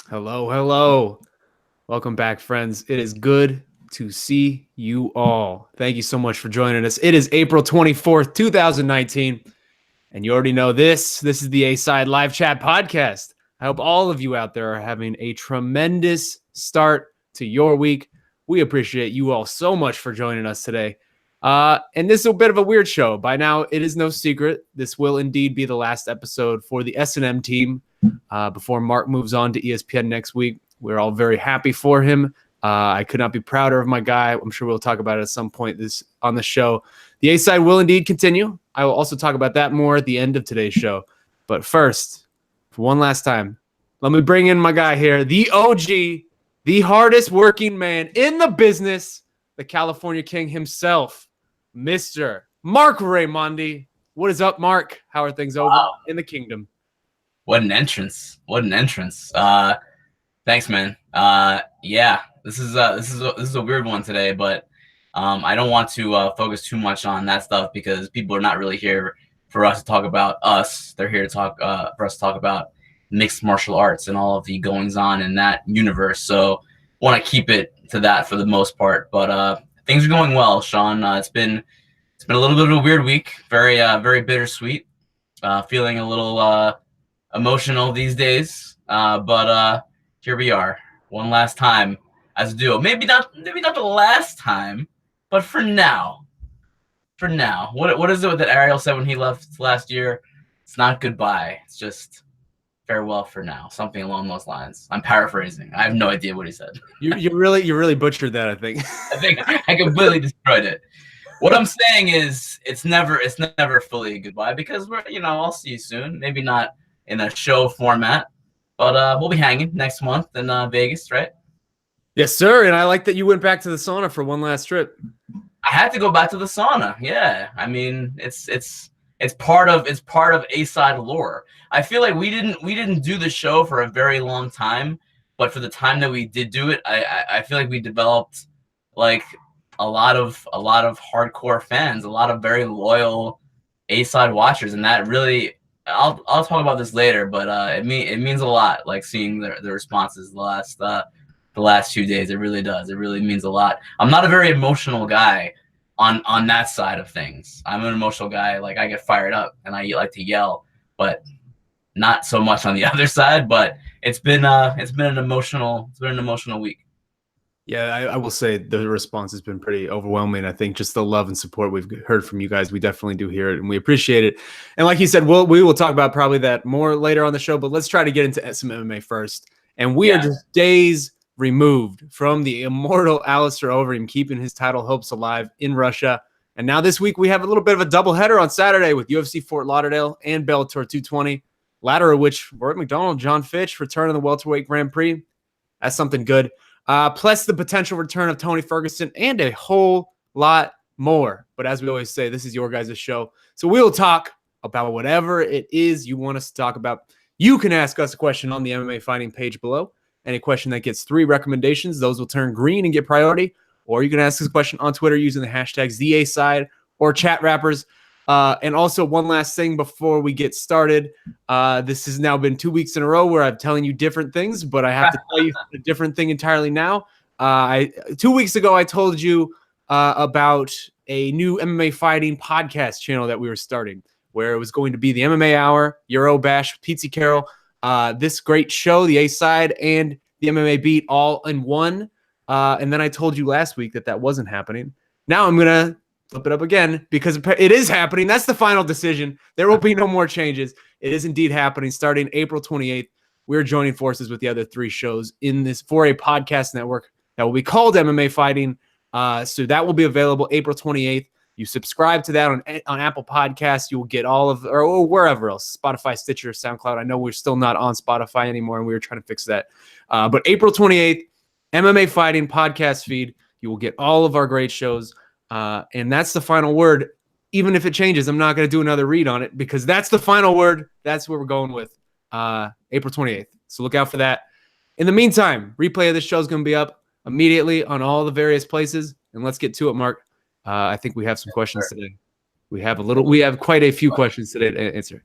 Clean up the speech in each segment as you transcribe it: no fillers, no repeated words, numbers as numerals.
Hello, hello. Welcome back, friends. It is good to see you all. Thank you so much for joining us. It is April 24th, 2019, and you already know this. This is the A-Side Live Chat Podcast. I hope all of you out there are having a tremendous start to your week. We appreciate you all so much for joining us today. And this is a bit of a weird show. By now, it is no secret. This will indeed be the last episode for the S&M team before Marc moves on to ESPN next week. We're all very happy for him. I could not be prouder of my guy. I'm sure we'll talk about it at some point on the show. The A-Side will indeed continue. I will also talk about that more at the end of today's show. But first, for one last time, let me bring in my guy here, the OG, the hardest working man in the business, the California King himself, Mr. Marc Raimondi. What is up, Marc? How are things over in the kingdom? What an entrance. What an entrance. Thanks, man. Yeah, this is a weird one today, but I don't want to focus too much on that stuff because people are not really here for us to talk about us. They're here to talk for us to talk about mixed martial arts and all of the goings on in that universe. So I want to keep it to that for the most part. But things are going well, Shaun. It's been a little bit of a weird week. Very bittersweet. Feeling a little emotional these days, but here we are, one last time as a duo. Maybe not the last time, but for now. What is it that Ariel said when he left last year? It's not goodbye. It's just farewell for now. Something along those lines. I'm paraphrasing. I have no idea what he said. You really butchered that, I think. I think I completely destroyed it. What I'm saying is it's never fully a goodbye because I'll see you soon. Maybe not in a show format, but we'll be hanging next month in Vegas, right? Yes, sir. And I like that you went back to the sauna for one last trip. I had to go back to the sauna. Yeah, I mean it's part of A-Side lore. I feel like we didn't do the show for a very long time, but for the time that we did do it, I feel like we developed like a lot of hardcore fans, a lot of very loyal A-Side watchers, and that really. I'll talk about this later, but it means a lot. Like seeing the responses the last 2 days, it really does. It really means a lot. I'm not a very emotional guy on that side of things. I'm an emotional guy. Like I get fired up and I like to yell, but not so much on the other side. But it's been an emotional week. Yeah, I will say the response has been pretty overwhelming. I think just the love and support we've heard from you guys, we definitely do hear it, and we appreciate it. And like you said, we will talk about probably that more later on the show, but let's try to get into some MMA first. And we are just days removed from the immortal Alistair Overeem keeping his title hopes alive in Russia. And now this week we have a little bit of a doubleheader on Saturday with UFC Fort Lauderdale and Bellator 220, latter of which Rory McDonald, John Fitch return to the welterweight Grand Prix. That's something good. Plus the potential return of Tony Ferguson and a whole lot more. But as we always say, this is your guys' show. So we will talk about whatever it is you want us to talk about. You can ask us a question on the MMA Fighting page below. Any question that gets 3 recommendations, those will turn green and get priority. Or you can ask us a question on Twitter using the hashtags TheA-Side or Chat Rappers. And also one last thing before we get started. This has now been 2 weeks in a row where I'm telling you different things, but I have to tell you a different thing entirely now. 2 weeks ago, I told you about a new MMA Fighting podcast channel that we were starting, where it was going to be the MMA Hour, Euro Bash with Pizzi Carroll, this great show, the A-Side, and the MMA Beat all in one. And then I told you last week that wasn't happening. Now I'm going to flip it up again because it is happening. That's the final decision. There will be no more changes. It is indeed happening starting April 28th. We're joining forces with the other 3 shows in this for a podcast network that will be called MMA Fighting. So that will be available April 28th. You subscribe to that on Apple Podcasts. You will get all of, or wherever else, Spotify, Stitcher, SoundCloud. I know we're still not on Spotify anymore, and we were trying to fix that. But April 28th, MMA Fighting podcast feed. You will get all of our great shows. And that's the final word. Even if it changes, I'm not going to do another read on it because that's the final word. That's what we're going with. April 28th. So look out for that. In the meantime, replay of this show is going to be up immediately on all the various places. And let's get to it, Marc. I think we have some questions today. We have quite a few questions today to answer.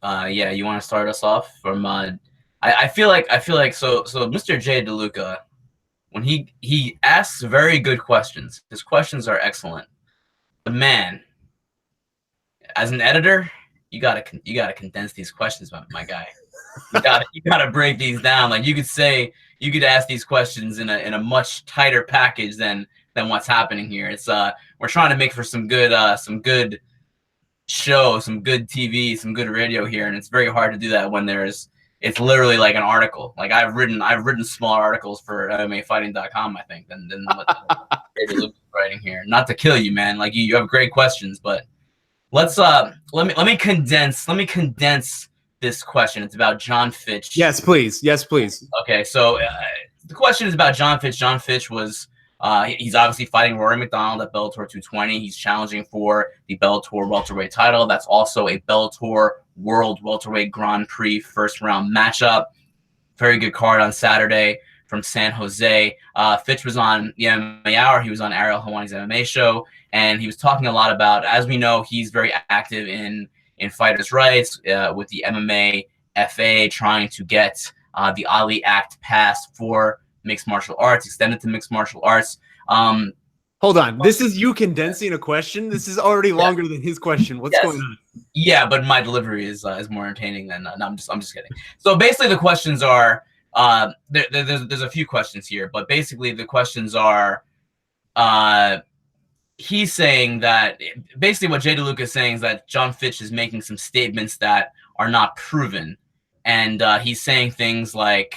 Yeah, you want to start us off from I feel like so Mr. Jay DeLuca, when he asks very good questions, his questions are excellent. The man, as an editor, you gotta condense these questions, my guy. You gotta break these down. Like you could ask these questions in a much tighter package than what's happening here. It's we're trying to make for some good show, some good TV, some good radio here, and it's very hard to do that when it's literally like an article. Like I've written smaller articles for MMAfighting.com, I think, than what Luke's writing here. Not to kill you, man. Like you have great questions, but let's let me condense this question. It's about John Fitch. Yes, please. Yes, please. Okay, so the question is about John Fitch. John Fitch was he's obviously fighting Rory McDonald at Bellator 220. He's challenging for the Bellator welterweight title. That's also a Bellator World Welterweight Grand Prix first round matchup. Very good card on Saturday from San Jose. Fitch was on the MMA Hour. He was on Ariel Helwani's MMA show, and he was talking a lot about, as we know, he's very active in fighters' rights with the MMA FA, trying to get the Ali Act passed for mixed martial arts, extended to mixed martial arts. Hold on. This is you condensing a question? This is already longer than his question. What's going on? Yeah, but my delivery is more entertaining than no, I'm just kidding. So basically the questions are there's a few questions here, but basically the questions are he's saying that basically what Jay DeLuca is saying is that John Fitch is making some statements that are not proven, and he's saying things like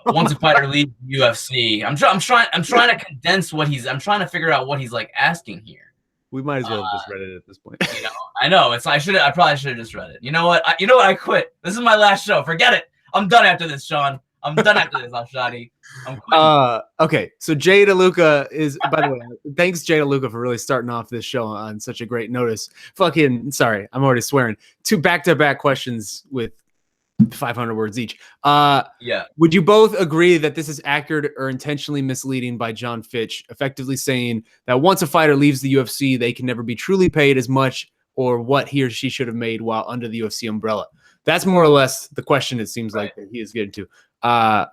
once a fighter leaves the UFC, I'm trying to condense what I'm trying to figure out what he's like asking here. We might as well have just read it at this point. You know, I know I probably should have just read it. You know what? I quit. This is my last show. Forget it. I'm done after this, Shaun. I'm done after this, Al-Shatti. I'm quitting. Okay, so Jay DeLuca is, by the way, thanks Jay DeLuca for really starting off this show on such a great notice. Sorry, I'm already swearing. 2 back-to-back questions with 500 words each. Yeah. Would you both agree that this is accurate or intentionally misleading by John Fitch, effectively saying that once a fighter leaves the UFC, they can never be truly paid as much or what he or she should have made while under the UFC umbrella? That's more or less the question it seems like that he is getting to.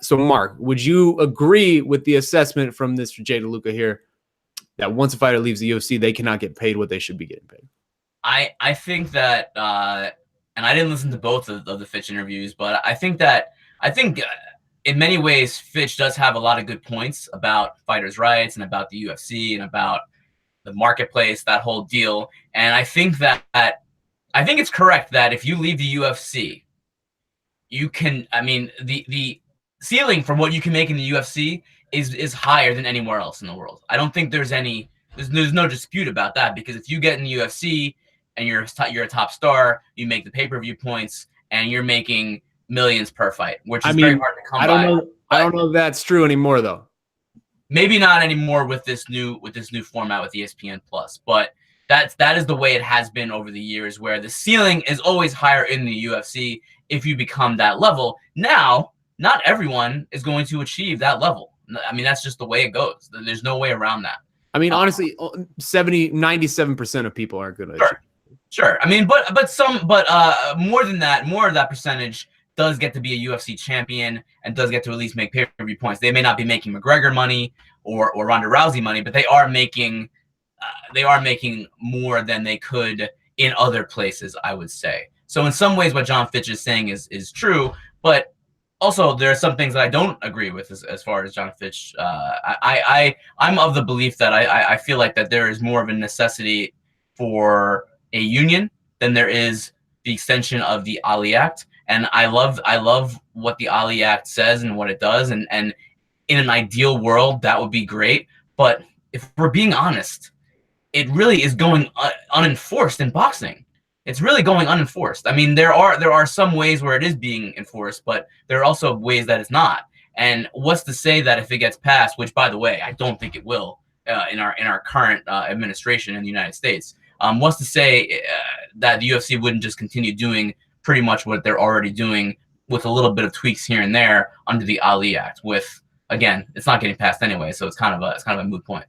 So Mark, would you agree with the assessment from this Jay DeLuca here that once a fighter leaves the UFC, they cannot get paid what they should be getting paid? I think that and I didn't listen to both of the Fitch interviews, but I think in many ways Fitch does have a lot of good points about fighters' rights and about the UFC and about the marketplace, that whole deal. And I think it's correct that if you leave the UFC, you can, I mean, the ceiling for what you can make in the UFC is higher than anywhere else in the world. I don't think there's no dispute about that, because if you get in the UFC and you're a top star, you make the pay-per-view points and you're making millions per fight, which is very hard to come by. I don't know if that's true anymore though. Maybe not anymore with this new format with ESPN Plus, but that is the way it has been over the years, where the ceiling is always higher in the UFC if you become that level. Now, not everyone is going to achieve that level. I mean, that's just the way it goes. There's no way around that. I mean, honestly, 97% of people aren't going to achieve. Sure. I mean, but more than that, more of that percentage does get to be a UFC champion and does get to at least make pay-per-view points. They may not be making McGregor money or Ronda Rousey money, but they are making more than they could in other places, I would say. So in some ways, what John Fitch is saying is true, but also there are some things that I don't agree with as far as John Fitch. I'm of the belief that I feel like that there is more of a necessity for a union than there is the extension of the Ali Act. And I love what the Ali Act says and what it does. And in an ideal world, that would be great. But if we're being honest, it really is going unenforced in boxing. It's really going unenforced. I mean, there are some ways where it is being enforced, but there are also ways that it's not. And what's to say that if it gets passed, which by the way, I don't think it will in our current administration in the United States, what's to say that the UFC wouldn't just continue doing pretty much what they're already doing with a little bit of tweaks here and there under the Ali Act? With, again, it's not getting passed anyway, so it's kind of a moot point.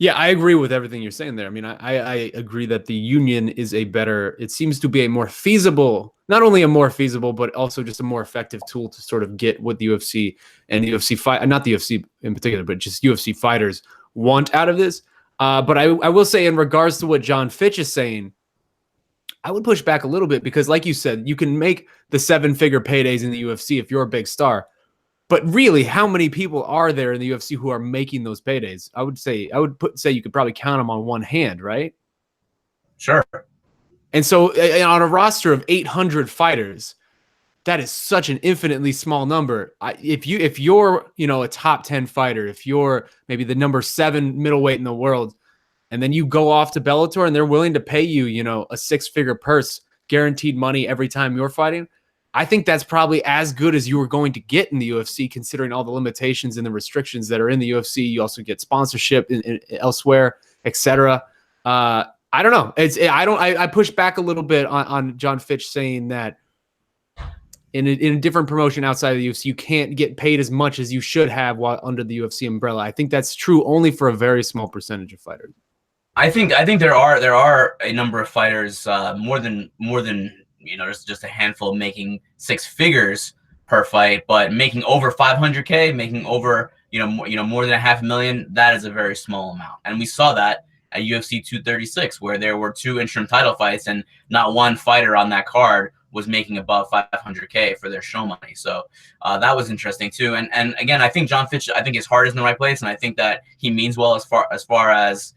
Yeah, I agree with everything you're saying there. I mean, I agree that the union is a better, it seems to be a more feasible, not only a more feasible, but also just a more effective tool to sort of get what the UFC and the UFC fight, not the UFC in particular, but just UFC fighters want out of this. But I will say, in regards to what John Fitch is saying, I would push back a little bit because, like you said, you can make the 7-figure paydays in the UFC if you're a big star. But really, how many people are there in the UFC who are making those paydays? I would say you could probably count them on one hand, right? Sure. And so on a roster of 800 fighters, that is such an infinitely small number. If you're a top 10 fighter, if you're maybe the number 7 middleweight in the world, and then you go off to Bellator and they're willing to pay you, a 6-figure purse, guaranteed money every time you're fighting, I think that's probably as good as you were going to get in the UFC, considering all the limitations and the restrictions that are in the UFC. You also get sponsorship elsewhere, etc. I don't know. I push back a little bit on John Fitch saying that in a different promotion outside of the UFC, you can't get paid as much as you should have while under the UFC umbrella. I think that's true only for a very small percentage of fighters. I think there are a number of fighters, more than there's just a handful making 6 figures per fight, but making over 500K, making over more than $500,000, that is a very small amount. And we saw that at UFC 236, where there were 2 interim title fights, and not one fighter on that card was making above 500K for their show money. So that was interesting too. And again, I think John Fitch, his heart is in the right place, and I think that he means well as far as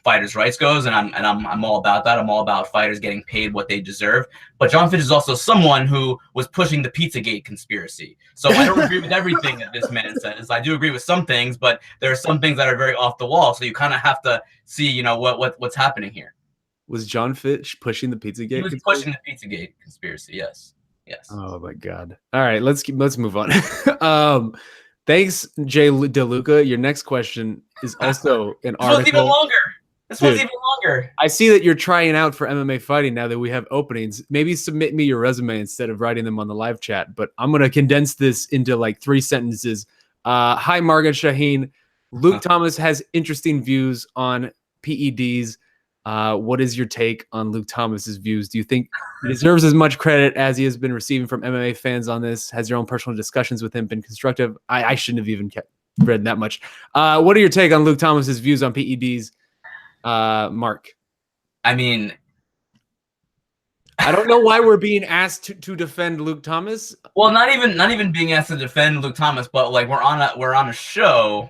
fighters' rights goes, and I'm all about that. I'm all about fighters getting paid what they deserve. But John Fitch is also someone who was pushing the Pizzagate conspiracy. So I don't agree with everything that this man says. I do agree with some things, but there are some things that are very off the wall. So you kind of have to see, what's happening here. Was John Fitch pushing the Pizzagate? He was pushing the Pizzagate conspiracy. Yes. Oh my God. All right, let's move on. Thanks, Jay DeLuca. Your next question is also an article. This one's even longer. I see that you're trying out for MMA fighting now that we have openings. Maybe submit me your resume instead of writing them on the live chat. But I'm going to condense this into like 3 sentences. Hi, Marc and Shaheen. Luke Thomas has interesting views on PEDs. What is your take on Luke Thomas's views? Do you think he deserves as much credit as he has been receiving from MMA fans on this? Has your own personal discussions with him been constructive? I shouldn't have even read that much. What are your take on Luke Thomas's views on PEDs, Marc? I mean, I don't know why we're being asked to defend Luke Thomas. Well, not even being asked to defend Luke Thomas, but like we're on a show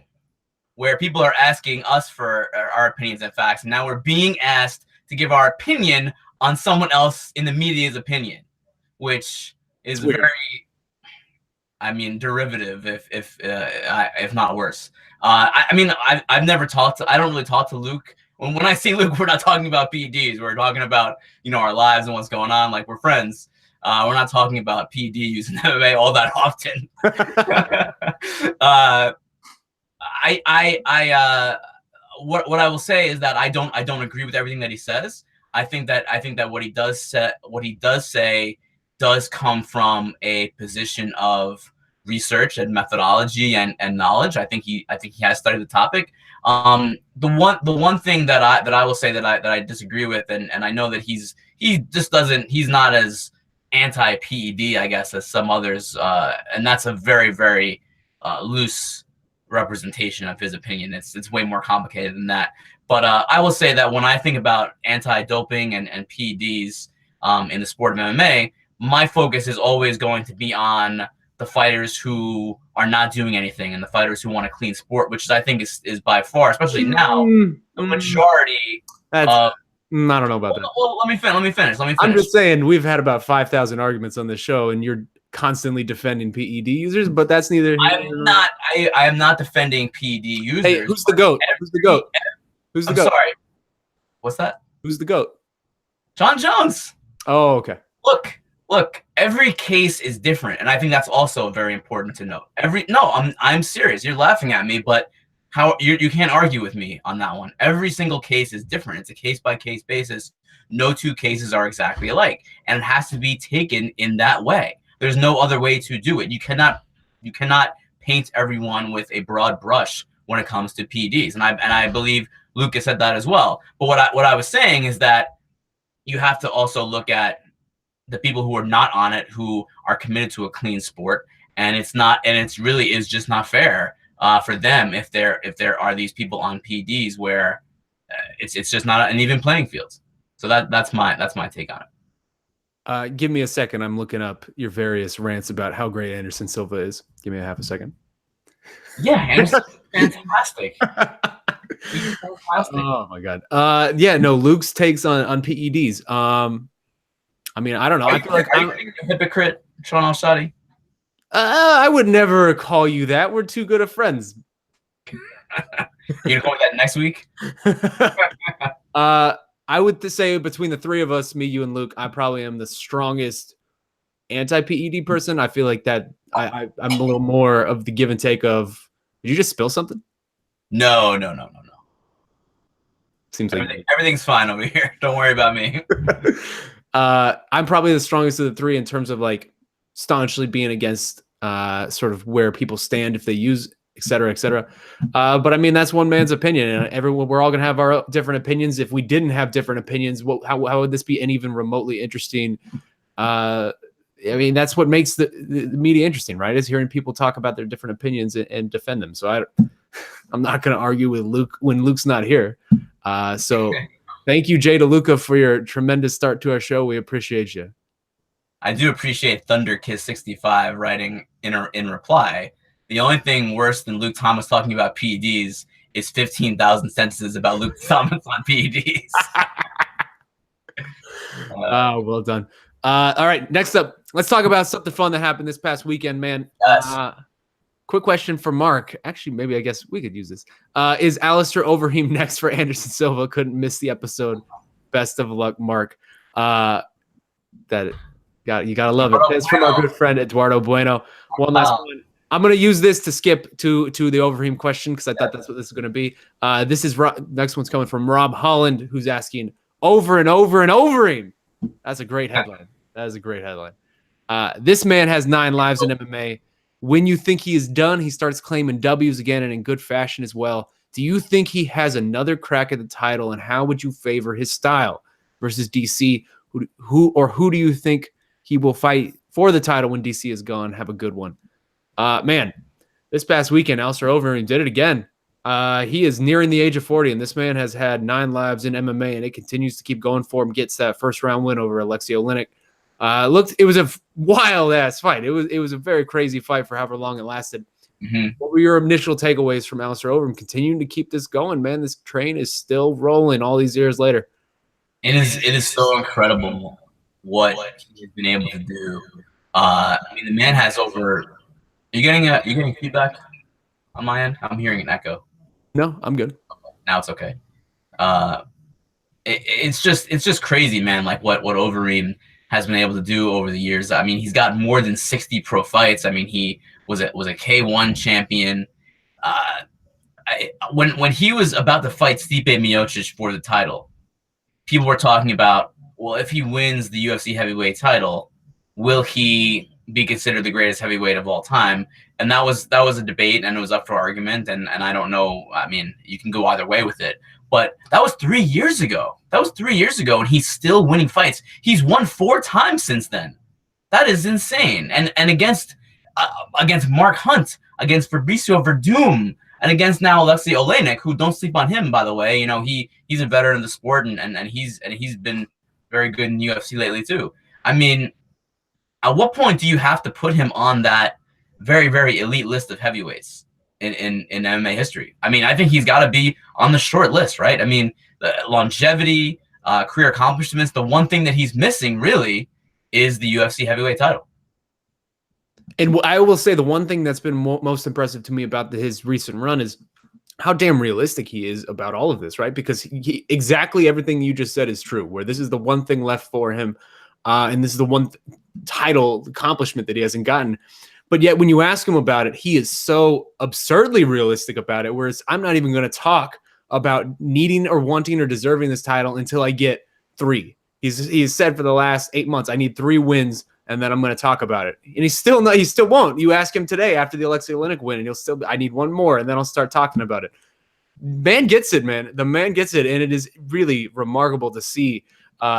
where people are asking us for our opinions and facts, and now we're being asked to give our opinion on someone else in the media's opinion, which is very, derivative, if not worse. I've never talked to. I don't really talk to Luke. When I see Luke, we're not talking about PEDs. We're talking about our lives and what's going on. Like, we're friends. We're not talking about PED use in MMA all that often. What I will say is that I don't agree with everything that he says. I think that what he does say does come from a position of research and methodology and knowledge. I think he has studied the topic. The one thing that I will say that I disagree with, and I know that he's not as anti-PED, I guess, as some others, and that's a very, very loose representation of his opinion. It's way more complicated than that. But I will say that when I think about anti-doping and PEDs in the sport of MMA, my focus is always going to be on the fighters who are not doing anything and the fighters who want a clean sport, which I think is by far, especially now, the majority. I don't know about that. Well, let me finish. I'm just saying we've had about 5,000 arguments on this show, and you're constantly defending PED users, but that's neither. I am not defending PED users. Hey, who's the GOAT? Who's the GOAT? Who's the GOAT? Sorry. What's that? Who's the GOAT? John Jones. Oh, okay. Look, every case is different, and I think that's also very important to note. I'm serious. You're laughing at me, but how you can't argue with me on that one. Every single case is different. It's a case-by-case basis. No 2 cases are exactly alike, and it has to be taken in that way. There's no other way to do it. You cannot paint everyone with a broad brush when it comes to PEDs, and I believe Lucas said that as well. But what I was saying is that you have to also look at the people who are not on it, who are committed to a clean sport, and it's really is just not fair for them if there are these people on PEDs where it's just not an even playing field. So that's my take on it. Give me a second. I'm looking up your various rants about how great Anderson Silva is. Give me a half a second. Yeah, Anderson's fantastic. He's fantastic. Oh my god. Yeah, no, Luke's takes on PEDs. I mean, I don't know. I feel like I'm a hypocrite, Shaun Al-Shatti. I would never call you that. We're too good of friends. You're gonna go with that next week? I would say between the three of us, me, you, and Luke, I probably am the strongest anti-PED person. I feel like that I'm a little more of the give and take of. Did you just spill something? No. Seems like everything's fine over here. Don't worry about me. I'm probably the strongest of the three in terms of like staunchly being against sort of where people stand if they use, et cetera, et cetera. But I mean, that's one man's opinion, and we're all gonna have our different opinions. If we didn't have different opinions, how would this be any even remotely interesting? I mean, that's what makes the media interesting, right? Is hearing people talk about their different opinions and defend them. So I'm not going to argue with Luke when Luke's not here. So thank you, Jay DeLuca, for your tremendous start to our show. We appreciate you. I do appreciate ThunderKiss65 writing in reply. The only thing worse than Luke Thomas talking about PEDs is 15,000 sentences about Luke Thomas on PEDs. Oh, well done. All right, next up, let's talk about something fun that happened this past weekend, man. Yes. Quick question for Mark. Actually, maybe I guess we could use this. Is Alistair Overeem next for Anderson Silva? Couldn't miss the episode. Best of luck, Mark. You gotta love it. That's from our good friend Eduardo Bueno. One last one. I'm gonna use this to skip to the Overeem question because I thought that's what this is gonna be. This is next one's coming from Rob Holland, who's asking over and over and Overeem. That's a great headline. That is a great headline. This man has 9 lives in MMA. When you think he is done, he starts claiming W's again and in good fashion as well. Do you think he has another crack at the title, and how would you favor his style versus DC? Who do you think he will fight for the title when DC is gone? Have a good one. Man, this past weekend, Alistair Overeem did it again. He is nearing the age of 40, and this man has had 9 lives in MMA, and it continues to keep going for him. Gets that first round win over Alexei Oleinik. It was a wild ass fight. It was a very crazy fight for however long it lasted. Mm-hmm. What were your initial takeaways from Alistair Overeem continuing to keep this going, man? This train is still rolling all these years later. It is so incredible what he's been able to do. I mean, the man has over. Are you getting feedback on my end? I'm hearing an echo. No, I'm good. Okay. Now it's okay. It's just crazy, man. Like what Overeem has been able to do over the years. I mean, he's got more than 60 pro fights. I mean, he was a K1 champion. When he was about to fight Stipe Miocic for the title, people were talking about, well, if he wins the UFC heavyweight title, will he be considered the greatest heavyweight of all time? And that was a debate, and it was up for argument. And I don't know. I mean, you can go either way with it. But that was 3 years ago. And he's still winning fights. He's won 4 times since then. That is insane. And against Mark Hunt, against Fabricio Verdum, and against now Alexei Oleinik, who, don't sleep on him, by the way. You know, he's a veteran of the sport, and he's been very good in UFC lately too. I mean, at what point do you have to put him on that very, very elite list of heavyweights in MMA history? I mean, I think he's got to be on the short list, right? I mean, the longevity, career accomplishments. The one thing that he's missing really is the UFC heavyweight title. And I will say the one thing that's been most impressive to me about his recent run is how damn realistic he is about all of this, right? Because exactly everything you just said is true, where this is the one thing left for him, and this is the one title accomplishment that he hasn't gotten. But yet when you ask him about it, he is so absurdly realistic about it, whereas I'm not even going to talk about needing or wanting or deserving this title until I get 3. He's said for the last 8 months, I need 3 wins and then I'm going to talk about it. And he still won't. You ask him today after the Alexei Oleinik win, and he'll still I need one more, and then I'll start talking about it. Man gets it, man. The man gets it, and it is really remarkable to see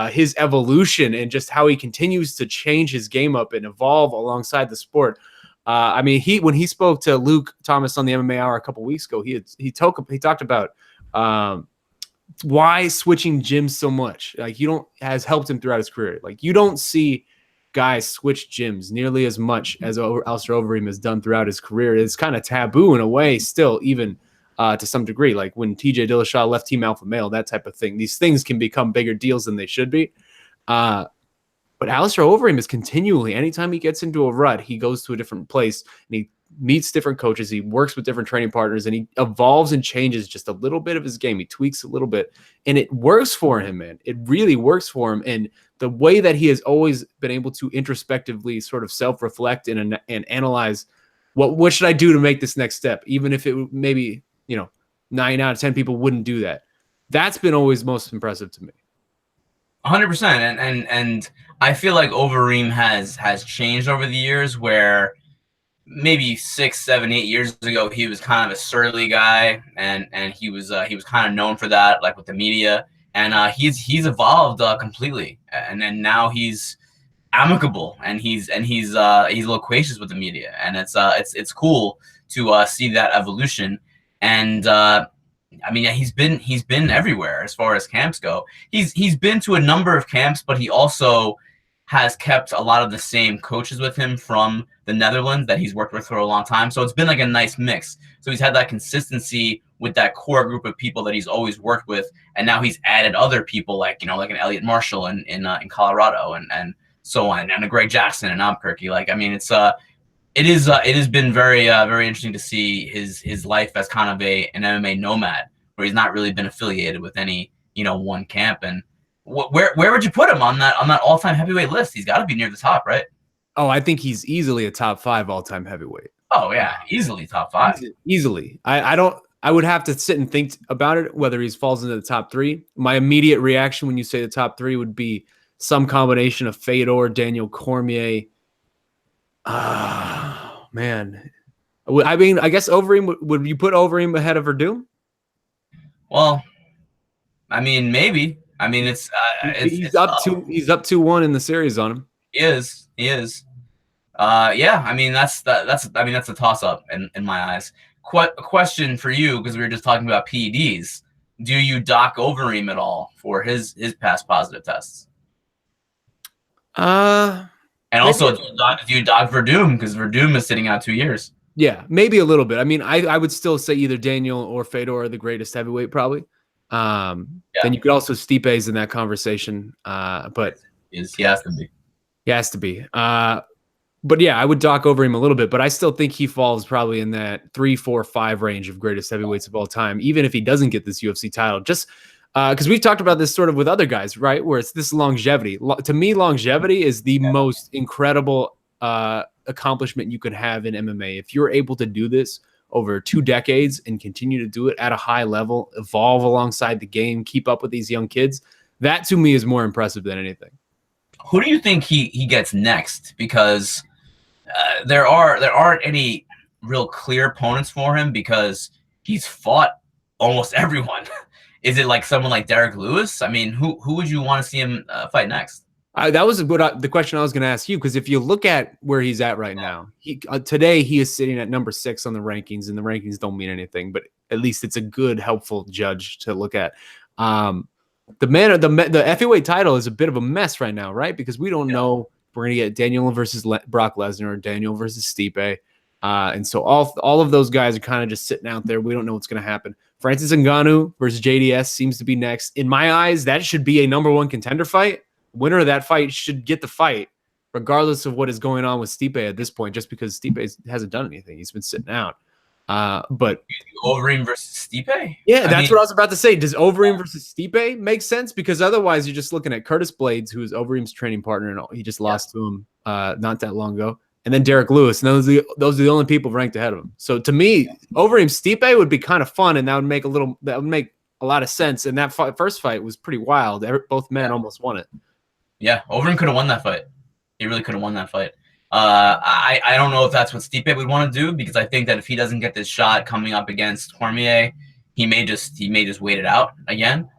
his evolution and just how he continues to change his game up and evolve alongside the sport. I mean, when he spoke to Luke Thomas on the MMA Hour a couple weeks ago, he talked about why switching gyms so much. Like, has helped him throughout his career. Like, you don't see guys switch gyms nearly as much as Alistair Overeem has done throughout his career. It's kind of taboo in a way still, even to some degree. Like when TJ Dillashaw left Team Alpha Male, that type of thing. These things can become bigger deals than they should be. But Alistair Overeem is continually, anytime he gets into a rut, he goes to a different place and he meets different coaches. He works with different training partners and he evolves and changes just a little bit of his game. He tweaks a little bit and it works for him, man. It really works for him. And the way that he has always been able to introspectively sort of self-reflect and analyze what should I do to make this next step, even if it maybe, 9 out of 10 people wouldn't do that. That's been always most impressive to me. 100%. And I feel like Overeem has changed over the years, where maybe 6, 7, 8 years ago he was kind of a surly guy, and he was kind of known for that, like with the media. And he's evolved completely, and then now he's amicable and he's loquacious with the media, and it's cool to see that evolution. And I mean, he's been everywhere as far as camps go. He's been to a number of camps, but he also has kept a lot of the same coaches with him from the Netherlands that he's worked with for a long time. So it's been like a nice mix. So he's had that consistency with that core group of people that he's always worked with, and now he's added other people like an Elliot Marshall in Colorado and so on, and a Greg Jackson in Albuquerque. Like, I mean, it has been very very interesting to see his life as kind of an MMA nomad, where he's not really been affiliated with any one camp. And where would you put him on that all-time heavyweight list? He's got to be near the top, right? Oh, I think he's easily a top 5 all-time heavyweight. Oh yeah, easily top 5. Easily. I would have to sit and think about it whether he falls into the top 3. My immediate reaction when you say the top 3 would be some combination of Fedor, Daniel Cormier. Man. I mean, I guess Overeem, would you put Overeem ahead of Verdum? Well, I mean, maybe. I mean, he's up 2-1 in the series on him. He is. Yeah, I mean, that's a toss up in my eyes. Question for you, because we were just talking about PEDs. Do you dock Overeem at all for his past positive tests? And also, do you dock Verdum, because Verdum is sitting out 2 years? Yeah, maybe a little bit. I mean, I would still say either Daniel or Fedor are the greatest heavyweight, probably. Then you could also Stipe's in that conversation, but he has to be. He has to be. But yeah, I would dock Overeem a little bit, but I still think he falls probably in that 3, 4, 5 range of greatest heavyweights of all time, even if he doesn't get this UFC title. Just because we've talked about this sort of with other guys, right? Where it's this longevity. To me, longevity is the most incredible accomplishment you can have in MMA. If you're able to do this over 2 decades and continue to do it at a high level, evolve alongside the game, keep up with these young kids, that to me is more impressive than anything. Who do you think he gets next? Because there aren't any real clear opponents for him, because he's fought almost everyone. Is it like someone like Derek Lewis? I mean, who would you want to see him fight next? That was the question I was going to ask you, because if you look at where he's at right now, today he is sitting at number 6 on the rankings, and the rankings don't mean anything, but at least it's a good, helpful judge to look at. The heavyweight title is a bit of a mess right now, right? Because we don't know if we're going to get Daniel versus Brock Lesnar or Daniel versus Stipe. And so all of those guys are kind of just sitting out there. We don't know what's going to happen. Francis Ngannou versus JDS seems to be next. In my eyes, that should be a number 1 contender fight. Winner of that fight should get the fight, regardless of what is going on with Stipe at this point, just because Stipe hasn't done anything. He's been sitting out. But Overeem versus Stipe? Yeah, that's what I was about to say. Does Overeem versus Stipe make sense? Because otherwise, you're just looking at Curtis Blades, who is Overeem's training partner, and he just lost to him not that long ago. And then Derek Lewis, and those are the only people ranked ahead of him. So to me, Overeem Stipe would be kind of fun, and that would make a lot of sense. And that first fight was pretty wild. Both men almost won it. Yeah, Overeem could have won that fight. He really could have won that fight. I don't know if that's what Stipe would want to do, because I think that if he doesn't get this shot coming up against Cormier, he may just wait it out again.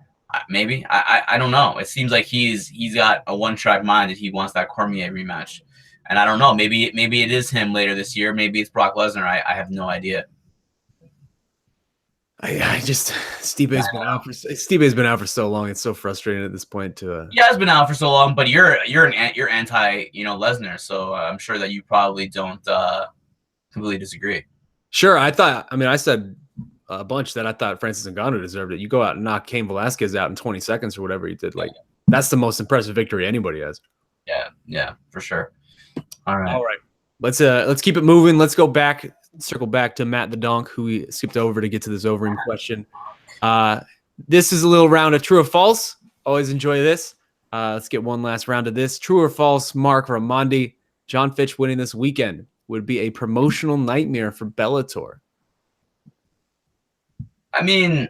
Maybe I don't know. It seems like he's got a one-track mind that he wants that Cormier rematch, and I don't know. Maybe it is him later this year. Maybe it's Brock Lesnar. I have no idea. I just Stipe's been out for so long. It's so frustrating at this point to. Yeah, it's been out for so long, but you're anti Lesnar, so I'm sure that you probably don't completely disagree. Sure, I said a bunch that I thought Francis Ngannou deserved it. You go out and knock Cain Velasquez out in 20 seconds or whatever he did. Like, that's the most impressive victory anybody has. Yeah, for sure. All right. Let's keep it moving. Let's circle back to Matt the Donk, who we skipped over to get to this Overeem question. This is a little round of true or false. Always enjoy this. Let's get one last round of this. True or false, Marc Raimondi, John Fitch winning this weekend would be a promotional nightmare for Bellator. I mean,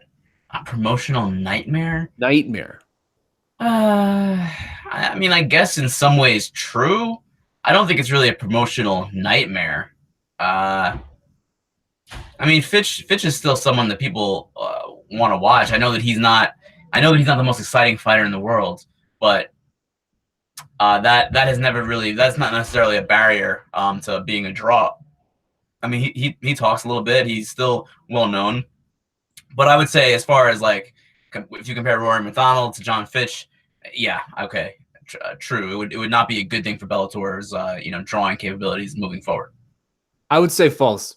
a promotional nightmare? Nightmare. I mean, I guess in some ways true. I don't think it's really a promotional nightmare. I mean, Fitch is still someone that people want to watch. I know that he's not the most exciting fighter in the world, but that's not necessarily a barrier to being a draw. I mean, he talks a little bit. He's still well known, but I would say, as far as like, if you compare Rory McDonald to John Fitch, yeah, okay, true. It would not be a good thing for Bellator's drawing capabilities moving forward. I would say false,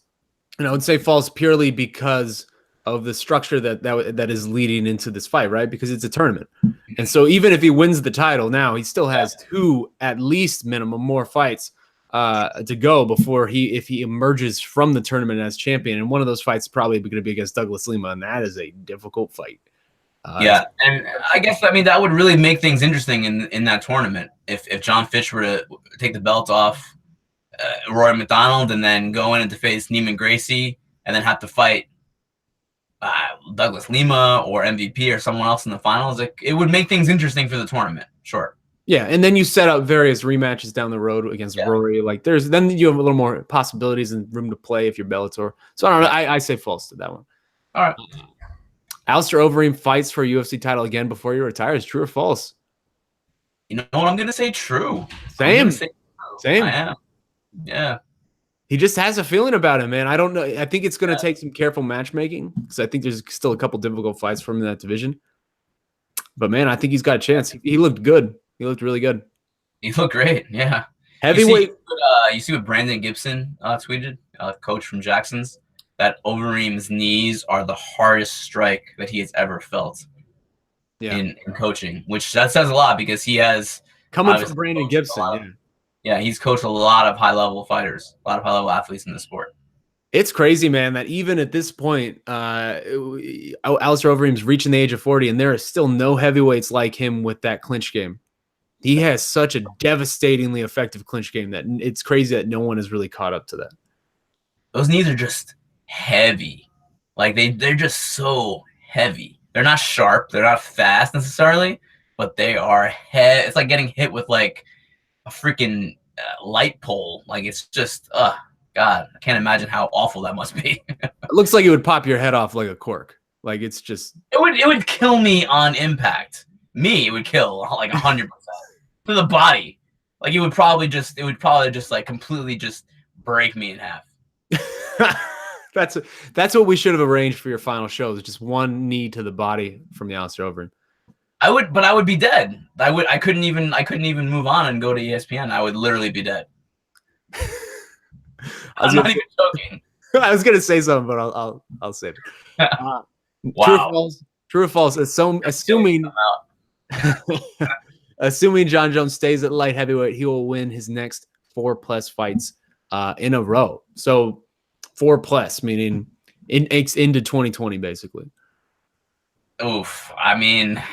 and I would say false purely because of the structure that is leading into this fight, right? Because it's a tournament, and so even if he wins the title now, he still has two, at least minimum, more fights to go before if he emerges from the tournament as champion. And one of those fights is probably going to be against Douglas Lima, and that is a difficult fight. And I guess, I mean, that would really make things interesting in that tournament if John Fitch were to take the belt off Rory McDonald and then go in to face Neiman Gracie and then have to fight Douglas Lima or MVP or someone else in the finals. It would make things interesting for the tournament, sure. Yeah, and then you set up various rematches down the road against Rory. Like, then you have a little more possibilities and room to play if you're Bellator. So I don't know. I say false to that one. All right. Alistair Overeem fights for a UFC title again before he retires. True or false? You know what? I'm going to say true. Same. I am. Yeah. He just has a feeling about him, man. I don't know. I think it's going to take some careful matchmaking because I think there's still a couple difficult fights for him in that division. But, man, I think he's got a chance. He looked good. He looked really good. He looked great, yeah. Heavyweight. You see what Brandon Gibson tweeted, coach from Jackson's, that Overeem's knees are the hardest strike that he has ever felt in coaching, which that says a lot because he has coming from Brandon Gibson. Yeah, he's coached a lot of high-level fighters, a lot of high-level athletes in the sport. It's crazy, man, that even at this point, Alistair Overeem's reaching the age of 40, and there is still no heavyweights like him with that clinch game. He has such a devastatingly effective clinch game that it's crazy that no one has really caught up to that. Those knees are just heavy. Like, they're just so heavy. They're not sharp. They're not fast necessarily, but they are heavy. It's like getting hit with, like, a freaking light pole. Like, it's just, God, I can't imagine how awful that must be. It looks like it would pop your head off like a cork. Like, it's just... It would kill me on impact. It would kill like 100% to the body. Like, it would probably just like completely just break me in half. That's what we should have arranged for your final show. Is just one knee to the body from the Alistair Overeem. I would be dead. I couldn't even move on and go to ESPN. I would literally be dead. I'm not even joking. I was gonna say something, but I'll save it. Wow. True or false? Assuming John Jones stays at light heavyweight, he will win his next 4+ fights in a row. So 4+, meaning into 2020, basically. Oof. I mean,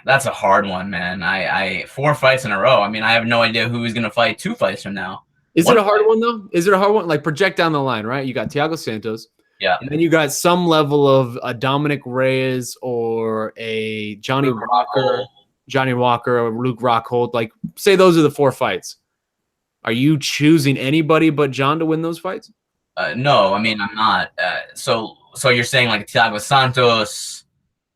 that's a hard one, man. I 4 fights in a row. I mean, I have no idea who he's gonna fight 2 fights from now. Is it a hard one though? Is it a hard one? Like, project down the line, right? You got Thiago Santos. Yeah. And then you got some level of a Dominic Reyes or a Johnny Walker or Luke Rockhold. Like, say those are the 4 fights. Are you choosing anybody but John to win those fights? No, I mean I'm not. So you're saying like Thiago Santos,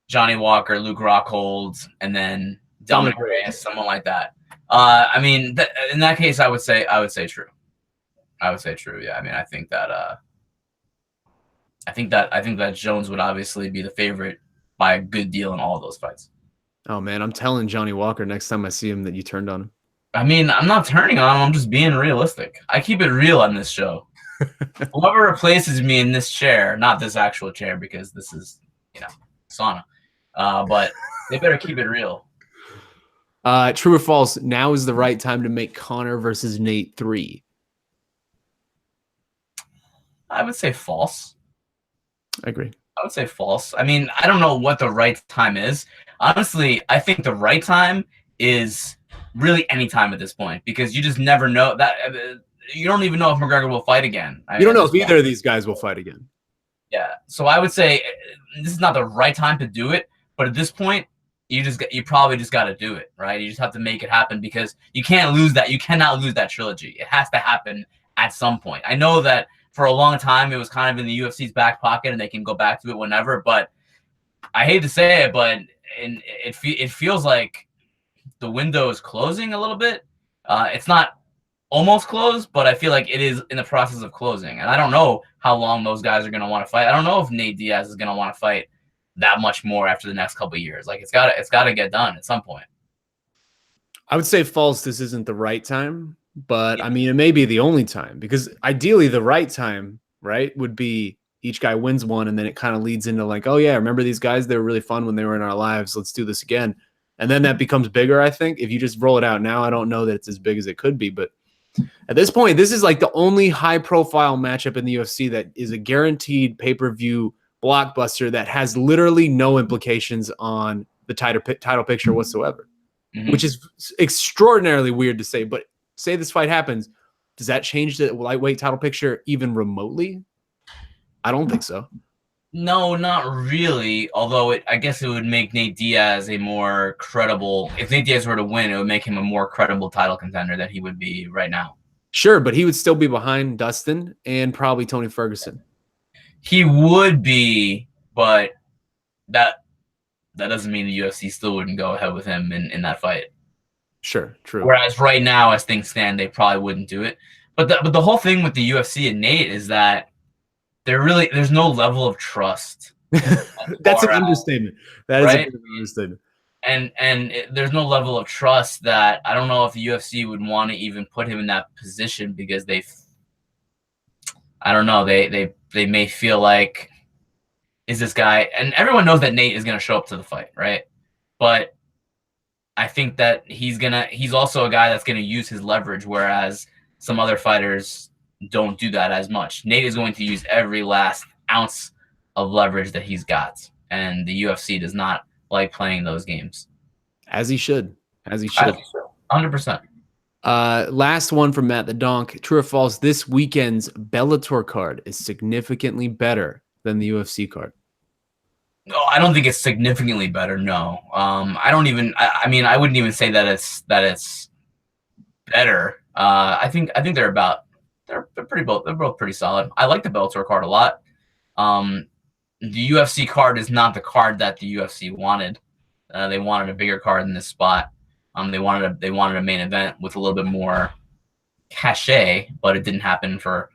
Johnny Walker, Luke Rockhold, and then Dominic Reyes, someone like that. I mean, in that case, I would say true. I would say true. Yeah, I mean, I think that Jones would obviously be the favorite by a good deal in all of those fights. Oh man, I'm telling Johnny Walker next time I see him that you turned on him. I mean, I'm not turning on him. I'm just being realistic. I keep it real on this show. Whoever replaces me in this chair, not this actual chair because this is, sauna. But they better keep it real. True or false? Now is the right time to make Conor versus Nate 3. I would say false. I agree. I would say false. I mean, I don't know what the right time is. Honestly, I think the right time is really any time at this point because you just never know that. You don't even know if McGregor will fight again. You don't know if either of these guys will fight again. Yeah. So I would say this is not the right time to do it, but at this point, you probably just got to do it, right? You just have to make it happen because you can't lose that. You cannot lose that trilogy. It has to happen at some point. I know that for a long time it was kind of in the UFC's back pocket and they can go back to it whenever, but I hate to say it, but it feels like the window is closing a little bit. It's not almost closed, but I feel like it is in the process of closing. And I don't know how long those guys are going to want to fight. I don't know if Nate Diaz is going to want to fight that much more after the next couple of years. Like it's got to get done at some point. I would say false. This isn't the right time, but I mean, it may be the only time because ideally the right time, right, would be each guy wins one. And then it kind of leads into like, oh yeah, remember these guys? They were really fun when they were in our lives. Let's do this again. And then that becomes bigger. I think if you just roll it out now, I don't know that it's as big as it could be, but at this point, this is like the only high profile matchup in the UFC that is a guaranteed pay-per-view blockbuster that has literally no implications on the title picture whatsoever, which is extraordinarily weird to say. But say this fight happens, does that change the lightweight title picture even remotely? I don't think so. No, not really. Although I guess it would make Nate Diaz a more credible. If Nate Diaz were to win, it would make him a more credible title contender than he would be right now. Sure, but he would still be behind Dustin and probably Tony Ferguson. He would be, but that doesn't mean the UFC still wouldn't go ahead with him in that fight. Sure, true. Whereas right now, as things stand, they probably wouldn't do it. But the whole thing with the UFC and Nate is that there's no level of trust. That's an understatement. That is right? an understatement. And there's no level of trust that I don't know if the UFC would want to even put him in that position because I don't know, they may feel like, is this guy, and everyone knows that Nate is going to show up to the fight, right? But I think that he's also a guy that's going to use his leverage, whereas some other fighters don't do that as much. Nate is going to use every last ounce of leverage that he's got, and the UFC does not like playing those games. As he should. 100%. Last one from Matt the Donk. True or false, this weekend's Bellator card is significantly better than the UFC card? No, I don't think it's significantly better. No. I wouldn't even say that it's better. I think they're both pretty solid. I like the Bellator card a lot. The UFC card is not the card that the UFC wanted. They wanted a bigger card in this spot. They wanted a main event with a little bit more cachet, but it didn't happen for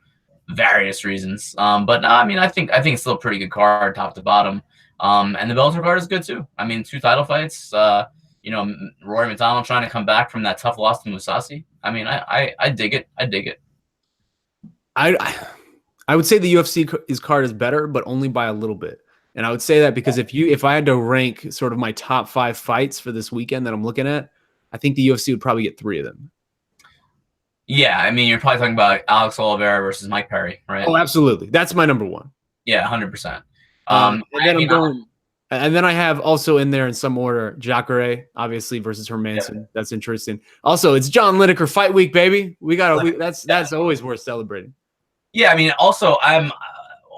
various reasons. But no, I mean, I think it's still a pretty good card, top to bottom. And the Bellator card is good too. I mean, 2 title fights. Rory McDonald trying to come back from that tough loss to Mousasi. I mean, I dig it. I dig it. I would say the UFC's card is better, but only by a little bit. And I would say that because if I had to rank sort of my top 5 fights for this weekend that I'm looking at, I think the UFC would probably get 3 of them. Yeah, I mean, you're probably talking about Alex Oliveira versus Mike Perry, right? Oh, absolutely. That's my number 1. Yeah, 100%. And then I have also in there in some order, Jacare, obviously, versus Hermanson. Yeah. That's interesting. Also, it's John Lineker fight week, baby. That's always worth celebrating. Yeah, I mean, also,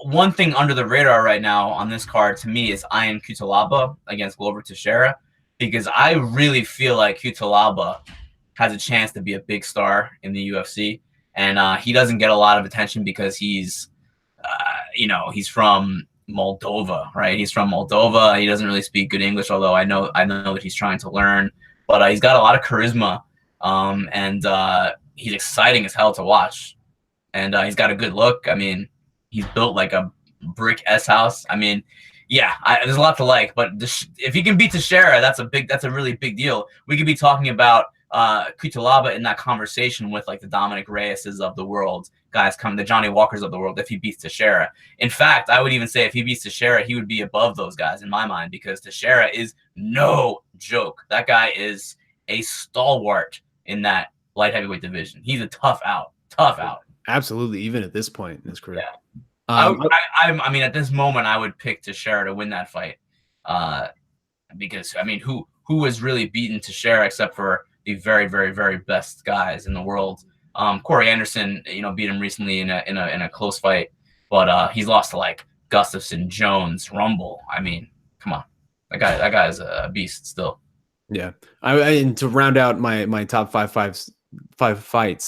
one thing under the radar right now on this card to me is Ian Cutelaba against Glover Teixeira, because I really feel like Cutelaba has a chance to be a big star in the UFC, and he doesn't get a lot of attention because he's he's from Moldova, right? He's from Moldova. He doesn't really speak good English, although I know that he's trying to learn. But he's got a lot of charisma, and he's exciting as hell to watch. And he's got a good look. I mean, he's built like a brick S house. I mean, yeah, there's a lot to like. But if he can beat Teixeira, that's a really big deal. We could be talking about Cutelaba in that conversation with like the Dominic Reyeses of the world, guys coming, the Johnny Walkers of the world, if he beats Teixeira. In fact, I would even say if he beats Teixeira, he would be above those guys in my mind, because Teixeira is no joke. That guy is a stalwart in that light heavyweight division. He's a tough out. Absolutely, even at this point in his career. Yeah. I mean, at this moment, I would pick Teixeira to win that fight, because I mean, who has really beaten Teixeira except for the very, very, very best guys in the world? Corey Anderson, beat him recently in a close fight, but he's lost to like Gustafsson, Jones, Rumble. I mean, come on, that guy is a beast still. Yeah, and to round out my top five fights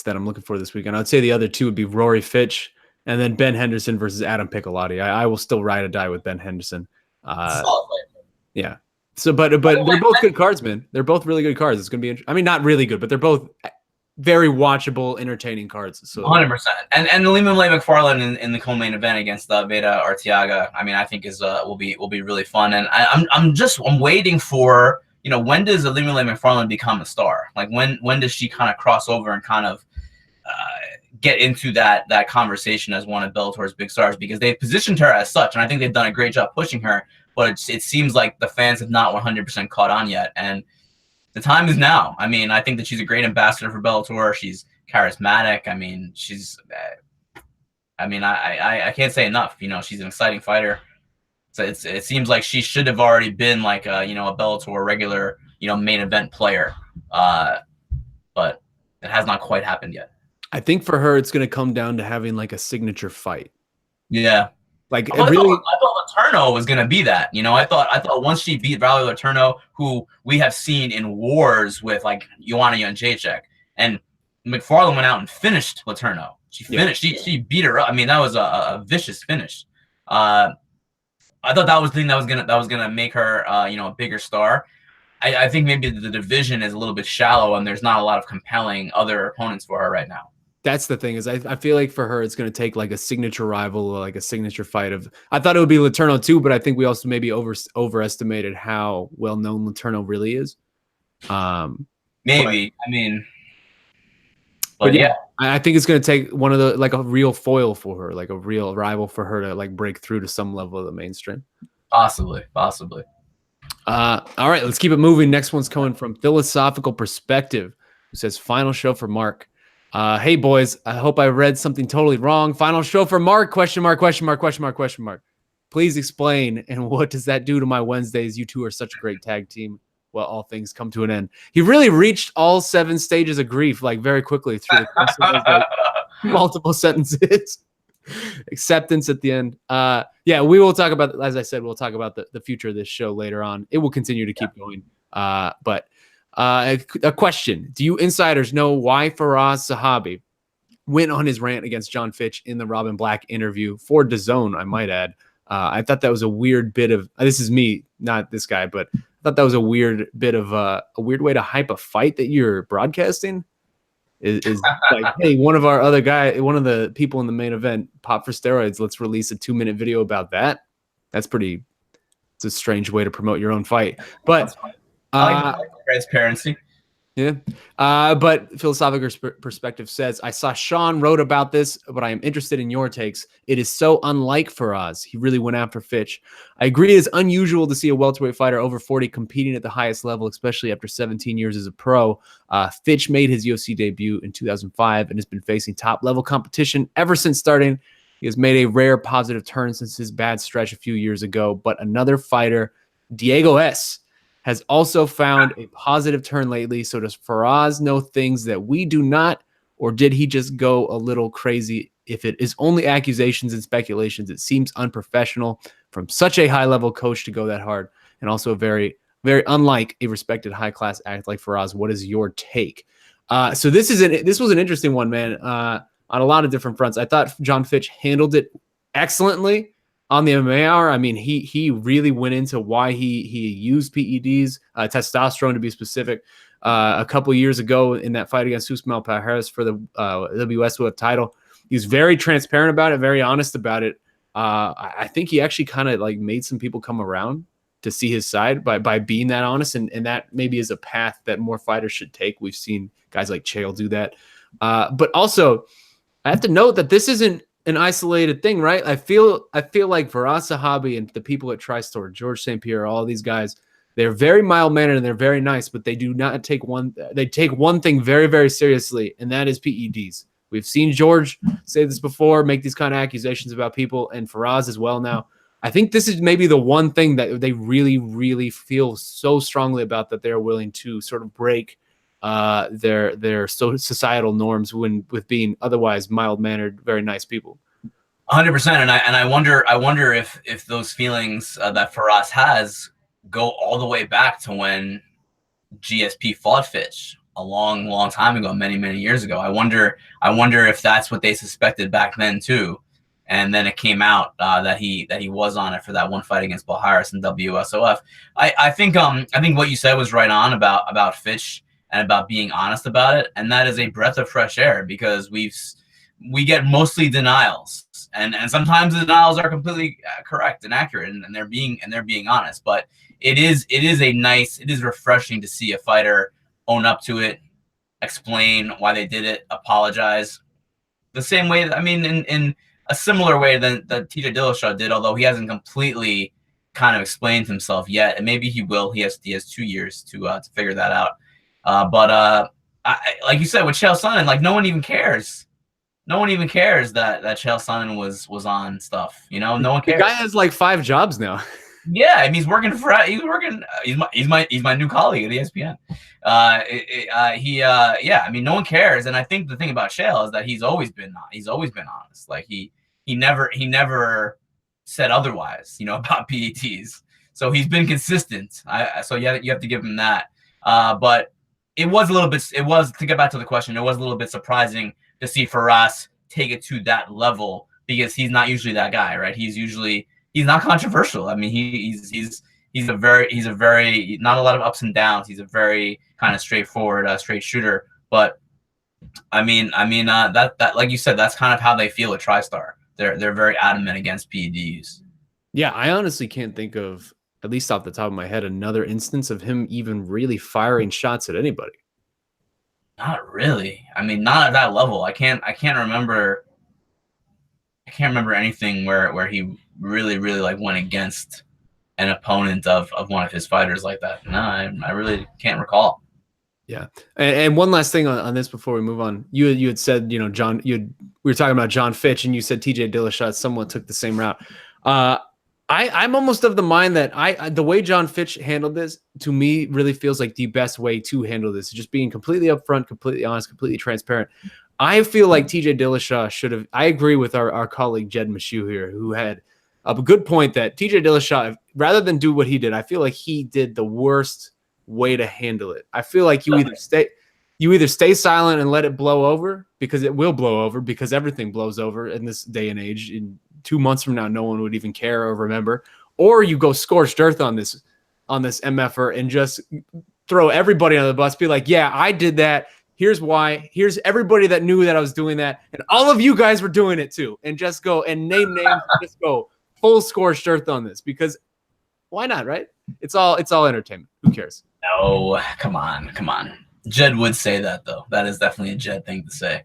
that I'm looking for this weekend, I'd say the other two would be Rory Fitch and then Ben Henderson versus Adam Piccolotti. I will still ride or die with Ben Henderson. Yeah. So, but they're both good cards, man. They're both really good cards. It's going to be, I mean, not really good, but they're both very watchable, entertaining cards. So 100%. And Lehman McFarland in the co-main event against Veda Arteaga, I mean, I think will be really fun. And I'm waiting for, when does Lehman McFarland become a star? Like when does she kind of cross over and kind of get into that conversation as one of Bellator's big stars? Because they've positioned her as such, and I think they've done a great job pushing her. But it seems like the fans have not 100% caught on yet, and the time is now. I mean, I think that she's a great ambassador for Bellator. She's charismatic. I mean, I can't say enough. She's an exciting fighter. So it seems like she should have already been like a Bellator regular main event player, but it has not quite happened yet. I think for her, it's going to come down to having like a signature fight. Yeah. Like I thought Letourneau was gonna be that. I thought once she beat Valerie Letourneau, who we have seen in wars with like Joanna Jędrzejczyk, and McFarland went out and finished Letourneau. She finished. She beat her up. I mean, that was a vicious finish. I thought that was the thing that was gonna make her a bigger star. I think maybe the division is a little bit shallow, and there's not a lot of compelling other opponents for her right now. That's the thing, is I feel like for her, it's going to take like a signature rival or like a signature fight of, I thought it would be Letourneau too, but I think we also maybe overestimated how well known Letourneau really is. Maybe. But yeah, I think it's going to take one of the, like a real foil for her, like a real rival for her to like break through to some level of the mainstream. Possibly. All right, let's keep it moving. Next one's coming from Philosophical Perspective, who says, final show for Marc. Hey boys, I hope I read something totally wrong. Final show for Marc, question mark. Please explain, and what does that do to my Wednesdays? You two are such a great tag team. Well, all things come to an end. He really reached all 7 stages of grief, like very quickly through the course of those, like, multiple sentences. Acceptance at the end. Yeah, we will talk about, as I said, we'll talk about the future of this show later on. It will continue to keep going. But a question: do you insiders know why Firas Zahabi went on his rant against John Fitch in the Robin Black interview for DAZN? I might add. I thought that was a weird bit of. This is me, not this guy, but I thought that was a weird bit of a weird way to hype a fight that you're broadcasting. Is like, hey, one of the people in the main event popped for steroids. Let's release a 2-minute video about that. It's a strange way to promote your own fight, but. I like transparency. Yeah. But Philosophical Perspective says, I saw Shaun wrote about this, but I am interested in your takes. It is so unlike Firas. He really went after Fitch. I agree it is unusual to see a welterweight fighter over 40 competing at the highest level, especially after 17 years as a pro. Fitch made his UFC debut in 2005 and has been facing top-level competition ever since starting. He has made a rare positive turn since his bad stretch a few years ago, but another fighter, Diego S., has also found a positive turn lately. So does Firas know things that we do not, or did he just go a little crazy? If it is only accusations and speculations, it seems unprofessional from such a high-level coach to go that hard, and also very, very unlike a respected high-class act like Firas. What is your take? So this was an interesting one, man. On a lot of different fronts. I thought John Fitch handled it excellently on the MMA Hour. I mean, he really went into why he used PEDs, testosterone to be specific. A couple years ago in that fight against Usman Harris for the WSOF title, he was very transparent about it, very honest about it. I think he actually kind of like made some people come around to see his side by being that honest, and that maybe is a path that more fighters should take. We've seen guys like Chael do that, but also I have to note that this isn't an isolated thing, right? I feel like Firas Zahabi and the people at TriStar, George St. Pierre, all these guys, they're very mild-mannered and they're very nice, but they do not take one. They take one thing very, very seriously, and that is PEDs. We've seen George say this before, make these kind of accusations about people, and Firas as well now. I think this is maybe the one thing that they really, really feel so strongly about, that they're willing to sort of break their societal norms with being otherwise mild-mannered, very nice people. 100%, and I wonder if those feelings that Firas has go all the way back to when GSP fought Fitch a long time ago, many years ago. I wonder if that's what they suspected back then too, and then it came out that he was on it for that one fight against Paul Harris in WSOF. I think what you said was right on about Fitch and about being honest about it, and that is a breath of fresh air, because we get mostly denials, and sometimes the denials are completely correct and accurate, and they're being honest. But it is refreshing to see a fighter own up to it, explain why they did it, apologize, the same way. I mean, in a similar way that TJ Dillashaw did, although he hasn't completely kind of explained himself yet, and maybe he will. He has 2 years to figure that out. But like you said with Chael Sonnen, like no one even cares. No one even cares that Chael Sonnen was on stuff. You know, no one cares. The guy has like 5 jobs now. Yeah, I mean, he's my new colleague at ESPN. Yeah, I mean, no one cares, and I think the thing about Chael is that he's always been honest. Like he never said otherwise, you know, about PETs. So he's been consistent. So you have to give him that. But it was to get back to the question, it was a little bit surprising to see Firas take it to that level, because he's not usually that guy, right? He's not controversial. I mean, he's a very not a lot of ups and downs. He's a very kind of straightforward, straight shooter. But I mean that like you said, that's kind of how they feel at TriStar. They're very adamant against PEDs. Yeah, I honestly can't think of, at least off the top of my head, another instance of him even really firing shots at anybody. Not really. I mean, not at that level. I can't remember anything where he really like went against an opponent of one of his fighters like that. No, I really can't recall. Yeah, and one last thing on this before we move on. You had said, you know, we were talking about John Fitch, and you said TJ Dillashaw somewhat took the same route. I'm almost of the mind that the way John Fitch handled this, to me, really feels like the best way to handle this, just being completely upfront, completely honest, completely transparent. I feel like TJ Dillashaw should have. I agree with our colleague Jed Mashu here, who had a good point that TJ Dillashaw, rather than do what he did, I feel like he did the worst way to handle it. I feel like you either stay silent and let it blow over, because it will blow over, because everything blows over in this day and age. In 2 months from now, no one would even care or remember. Or you go scorched earth on this MFer and just throw everybody on the bus. Be like, yeah, I did that. Here's why. Here's everybody that knew that I was doing that, and all of you guys were doing it too. And just go and name names. Just go full scorched earth on this, because why not, right? It's all entertainment. Who cares? No, come on. Jed would say that, though. That is definitely a Jed thing to say.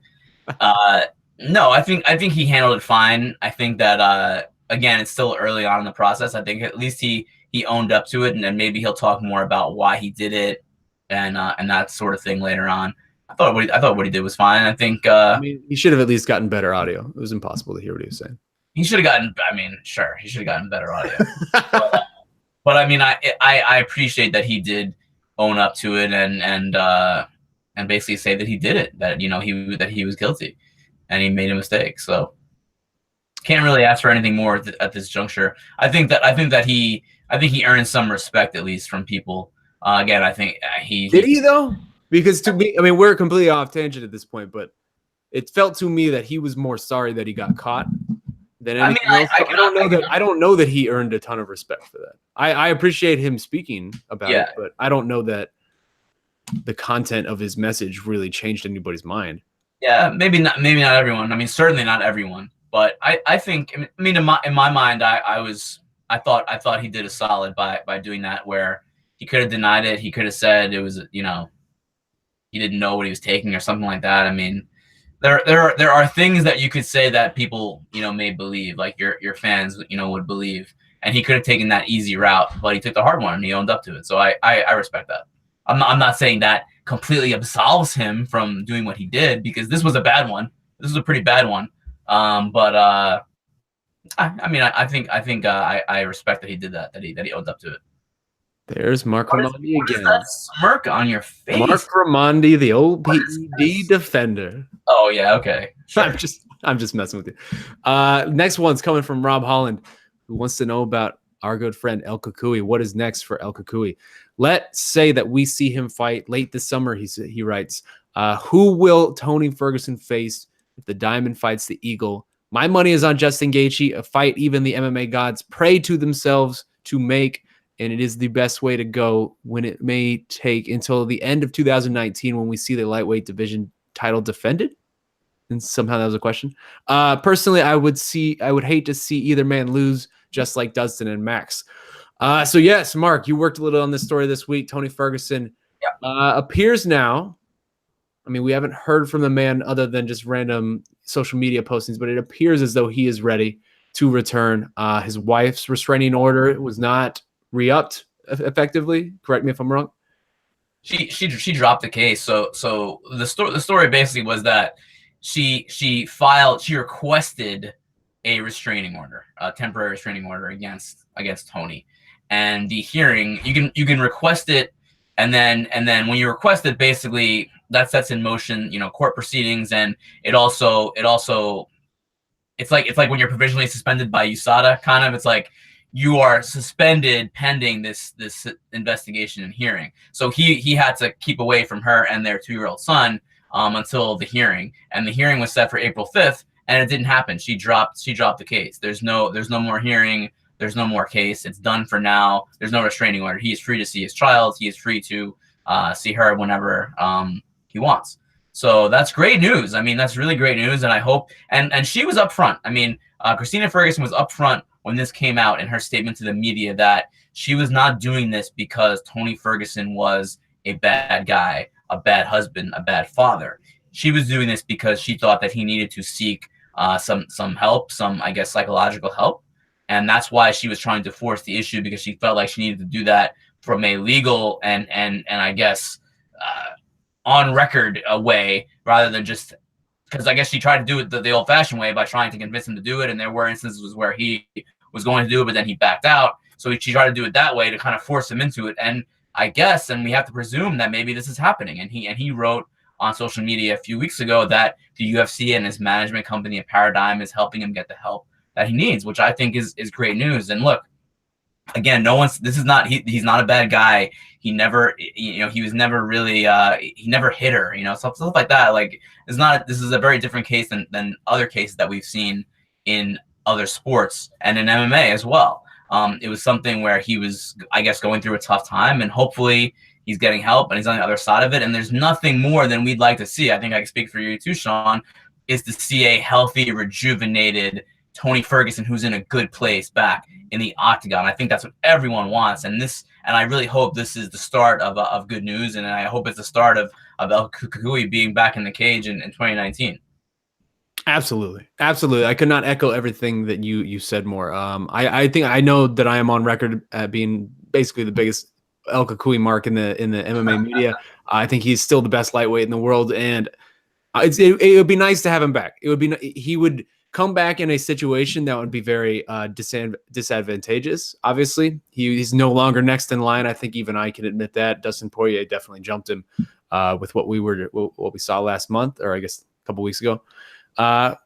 No, I think he handled it fine. I think that again, it's still early on in the process. I think at least he owned up to it, and then maybe he'll talk more about why he did it and that sort of thing later on. I thought what he did was fine. I think I mean, he should have at least gotten better audio. It was impossible to hear what he was saying. He should have gotten. I mean, sure, he should have gotten better audio. But I mean, I appreciate that he did own up to it and basically say that he did it. That, you know, he was guilty and he made a mistake. So can't really ask for anything more at this juncture. I think that he earned some respect, at least from people. Again, I think did he though? Because to me, I mean, we're completely off tangent at this point, but it felt to me that he was more sorry that he got caught than anything else. So I don't know that he earned a ton of respect for that. I appreciate him speaking about it, but I don't know that the content of his message really changed anybody's mind. Yeah, maybe not everyone. I mean, certainly not everyone. But I think, I mean, in my mind, I thought he did a solid by doing that, where he could have denied it. He could have said it was, you know, he didn't know what he was taking or something like that. I mean, there are things that you could say that people, you know, may believe, like your fans, you know, would believe. And he could have taken that easy route, but he took the hard one and he owned up to it. So I respect that. I'm not saying that completely absolves him from doing what he did, because this was a bad one. This was a pretty bad one. I respect that he did that he owned up to it. There's Marc Raimondi again. That smirk on your face? Marc Raimondi, the old PED defender. Oh yeah, okay. Sure. I'm just messing with you. Next one's coming from Rob Holland, who wants to know about our good friend El Cucuy. What is next for El Cucuy? Let's say that we see him fight late this summer. He writes, who will Tony Ferguson face if the Diamond fights the Eagle? My money is on Justin Gaethje, a fight even the MMA gods pray to themselves to make, and it is the best way to go when it may take until the end of 2019 when we see the lightweight division title defended. And somehow that was a question. Personally, I would hate to see either man lose, just like Dustin and Max. So yes, Marc, you worked a little on this story this week. Tony Ferguson appears now. I mean, we haven't heard from the man other than just random social media postings, but it appears as though he is ready to return. His wife's restraining order was not re-upped effectively. Correct me if I'm wrong. She dropped the case. So the story basically was that she requested a restraining order, a temporary restraining order against Tony. And the hearing, you can request it, and then when you request it, basically that sets in motion, you know, court proceedings, and it's like when you're provisionally suspended by USADA, kind of. It's like you are suspended pending this investigation and hearing. So he had to keep away from her and their 2-year-old son until the hearing, and the hearing was set for April 5th, and it didn't happen. She dropped the case. There's no more hearing. There's no more case. It's done for now. There's no restraining order. He is free to see his child. He is free to see her whenever he wants. So that's great news. I mean, that's really great news, and I hope. And she was upfront. I mean, Christina Ferguson was upfront when this came out in her statement to the media that she was not doing this because Tony Ferguson was a bad guy, a bad husband, a bad father. She was doing this because she thought that he needed to seek some help, some, I guess, psychological help. And that's why she was trying to force the issue, because she felt like she needed to do that from a legal and I guess on record way, rather than just because I guess she tried to do it the old-fashioned way by trying to convince him to do it. And there were instances where he was going to do it, but then he backed out. So she tried to do it that way to kind of force him into it. And I guess, and we have to presume that maybe this is happening. And he wrote on social media a few weeks ago that the UFC and his management company, Paradigm, is helping him get the help that he needs, which I think is great news. And look, again, he's not a bad guy. He never, he was never really, he never hit her, stuff like that. Like, this is a very different case than other cases that we've seen in other sports and in MMA as well. It was something where he was, I guess, going through a tough time, and hopefully he's getting help and he's on the other side of it. And there's nothing more than we'd like to see. I think I can speak for you too, Shaun, is to see a healthy, rejuvenated Tony Ferguson who's in a good place back in the octagon. I think that's what everyone wants. And I really hope this is the start of good news. And I hope it's the start of El Cucuy being back in the cage in 2019. Absolutely. Absolutely. I could not echo everything that you said more. I think I know that I am on record at being basically the biggest El Cucuy mark in the MMA media. I think he's still the best lightweight in the world. And it would be nice to have him back. He would come back in a situation that would be very disadvantageous. Obviously, he's no longer next in line. I think even I can admit that. Dustin Poirier definitely jumped him with what we saw last month, or I guess a couple weeks ago.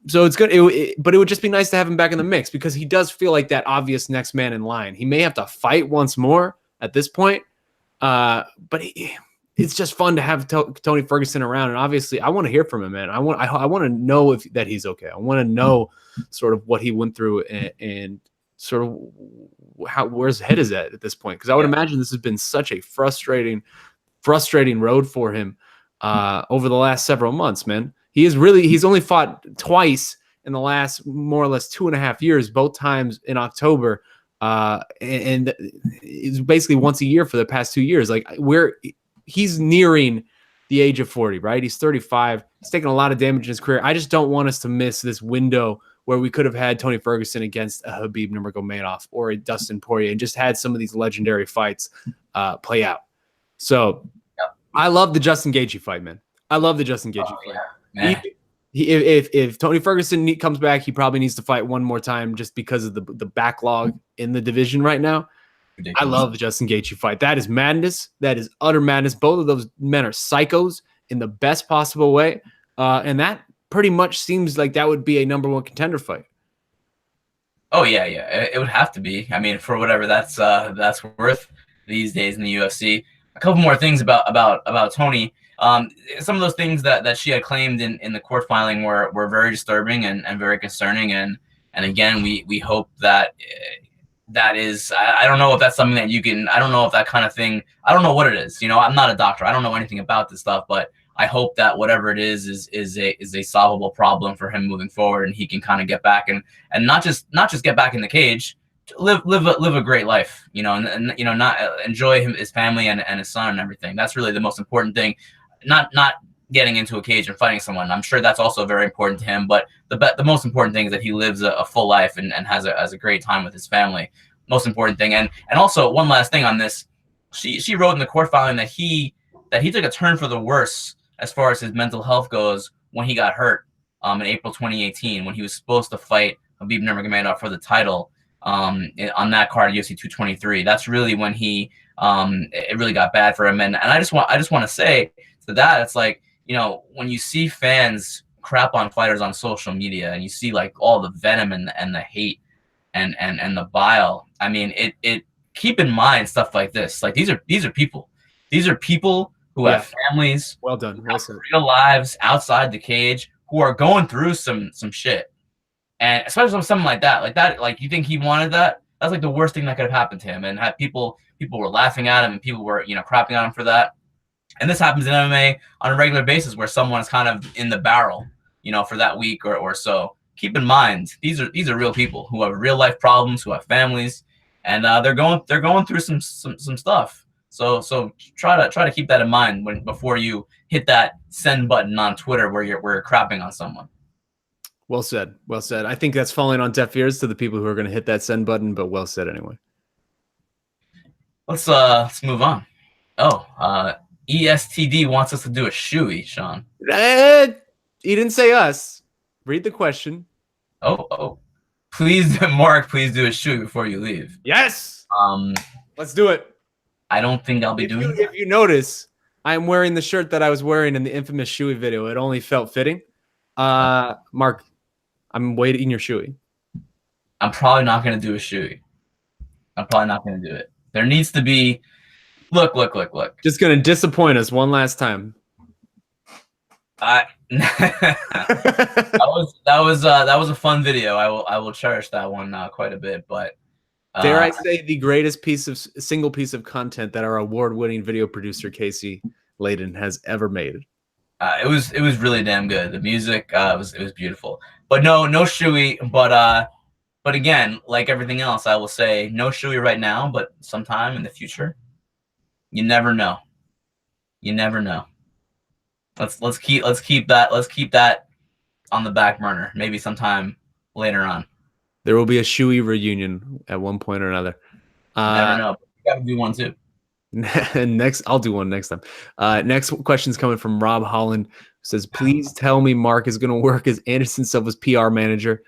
So it's good, but it would just be nice to have him back in the mix, because he does feel like that obvious next man in line. He may have to fight once more at this point, but it's just fun to have Tony Ferguson around. And obviously, I want to hear from him, man. I want to know that he's okay. I want to know sort of what he went through and sort of where his head is at this point. Because I would imagine this has been such a frustrating road for him over the last several months, man. He's only fought twice in the last more or less 2.5 years, both times in October. And it's basically once a year for the past 2 years. Like he's nearing the age of 40, right? He's 35. He's taken a lot of damage in his career. I just don't want us to miss this window where we could have had Tony Ferguson against a Khabib Nurmagomedov or a Dustin Poirier and just had some of these legendary fights play out. So I love the Justin Gaethje fight, man. I love the Justin Gaethje fight. Yeah, if Tony Ferguson comes back, he probably needs to fight one more time just because of the backlog in the division right now. Ridiculous. I love the Justin Gaethje fight. That is madness. That is utter madness. Both of those men are psychos in the best possible way. And that pretty much seems like that would be a #1 contender fight. Oh, yeah. It would have to be. I mean, for whatever that's worth these days in the UFC. A couple more things about Tony. Some of those things that she had claimed in the court filing were very disturbing and very concerning. And again, we hope that is, I don't know if that's something that you can, I don't know if that kind of thing, I don't know what it is. You know, I'm not a doctor. I don't know anything about this stuff, but I hope that whatever it is a solvable problem for him moving forward, and he can kind of get back and not just get back in the cage, live a great life, you know, and you know, not enjoy his family and his son and everything. That's really the most important thing. Not getting into a cage and fighting someone. I'm sure that's also very important to him, but the most important thing is that he lives a full life and has a great time with his family. Most important thing. And also one last thing on this, she wrote in the court filing that he took a turn for the worse as far as his mental health goes when he got hurt in April 2018, when he was supposed to fight Khabib Nurmagomedov for the title on that card at UFC 223. That's really when it really got bad for him. And I just want to say to that, it's like, you know, when you see fans crap on fighters on social media and you see like all the venom and the hate and the bile, I mean, it keep in mind stuff like this. Like these are people. These are people who have families, well done, real lives outside the cage, who are going through some shit. And especially with something like that, like you think he wanted that? That's like the worst thing that could have happened to him. And had people were laughing at him and people were, you know, crapping on him for that. And this happens in MMA on a regular basis where someone's kind of in the barrel, you know, for that week or so. Keep in mind, these are real people who have real life problems, who have families, and they're going through some stuff. So try to keep that in mind before you hit that send button on Twitter where you're crapping on someone. Well said. Well said. I think that's falling on deaf ears to the people who are going to hit that send button, but well said anyway. Let's move on. ESTD wants us to do a shoey, Shaun. He didn't say us. Read the question. Oh. Please, Marc, please do a shoey before you leave. Yes. Let's do it. I don't think I'll be doing that. If you notice, I'm wearing the shirt that I was wearing in the infamous shoey video. It only felt fitting. Marc, I'm waiting your shoey. I'm probably not going to do a shoey. I'm probably not going to do it. There needs to be... Look. Just going to disappoint us one last time. That was a fun video. I will cherish that one quite a bit. But dare I say the greatest single piece of content that our award-winning video producer Casey Layden has ever made. It was really damn good. The music it was beautiful. But no shoey. But again, like everything else, I will say no shoey right now. But sometime in the future, you never know. You never know. Let's keep that on the back burner. Maybe sometime later on. There will be a shoey reunion at one point or another. Never know. You gotta do one too. I'll do one next time. Next question's coming from Rob Holland, who says, please tell me Marc is going to work as Anderson Silva's PR manager.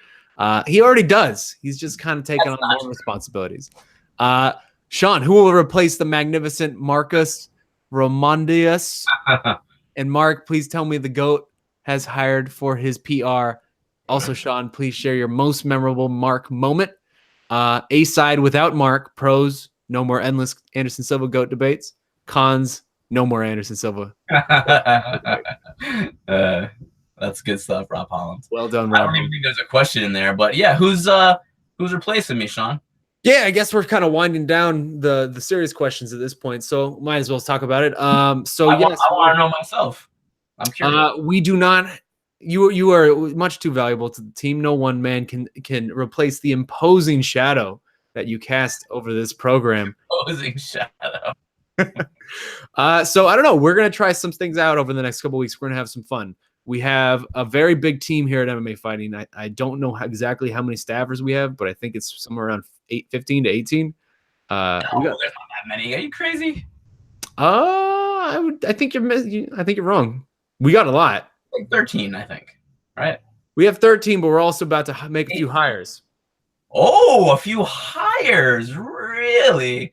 He already does. He's just kind of taking on more responsibilities. Shaun, who will replace the magnificent Marcus Raimondius? And Marc, please tell me the GOAT has hired for his PR. Also, Shaun, please share your most memorable Marc moment. A side without Marc, pros, no more endless Anderson Silva GOAT debates. Cons, No more Anderson Silva. That's good stuff, Rob Holland. Well done, I Rob. don't even think there's a question in there, but yeah, who's replacing me, Shaun? Yeah, I guess we're kind of winding down the serious questions at this point, so might as well talk about it. So I yes, want to know myself. I'm curious. We do not. You are much too valuable to the team. No one man can replace the imposing shadow that you cast over this program. Opposing shadow. So I don't know. We're gonna try some things out over the next couple of weeks. We're gonna have some fun. We have a very big team here at MMA Fighting. I don't know exactly how many staffers we have, but I think it's somewhere around 15 to 18. No, there's not that many. Are you crazy? I think you're wrong. We got a lot. Like 13, I think. Right? We have 13, but we're also about to make a few hires. Oh, a few hires. Really?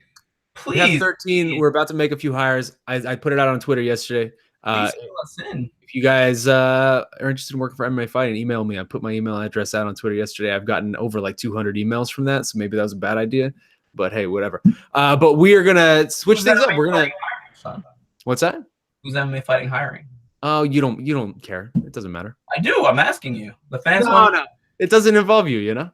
Please. We have 13. We're about to make a few hires. I put it out on Twitter yesterday. Please fill us in. If you guys are interested in working for MMA Fighting, email me. I put my email address out on Twitter yesterday. I've gotten over like 200 emails from that, so maybe that was a bad idea. But hey, whatever. But we are gonna switch things up. We're gonna. What's that? Who's MMA Fighting hiring? Oh, you don't care. It doesn't matter. I do. I'm asking you. The fans. No. It doesn't involve you. You know.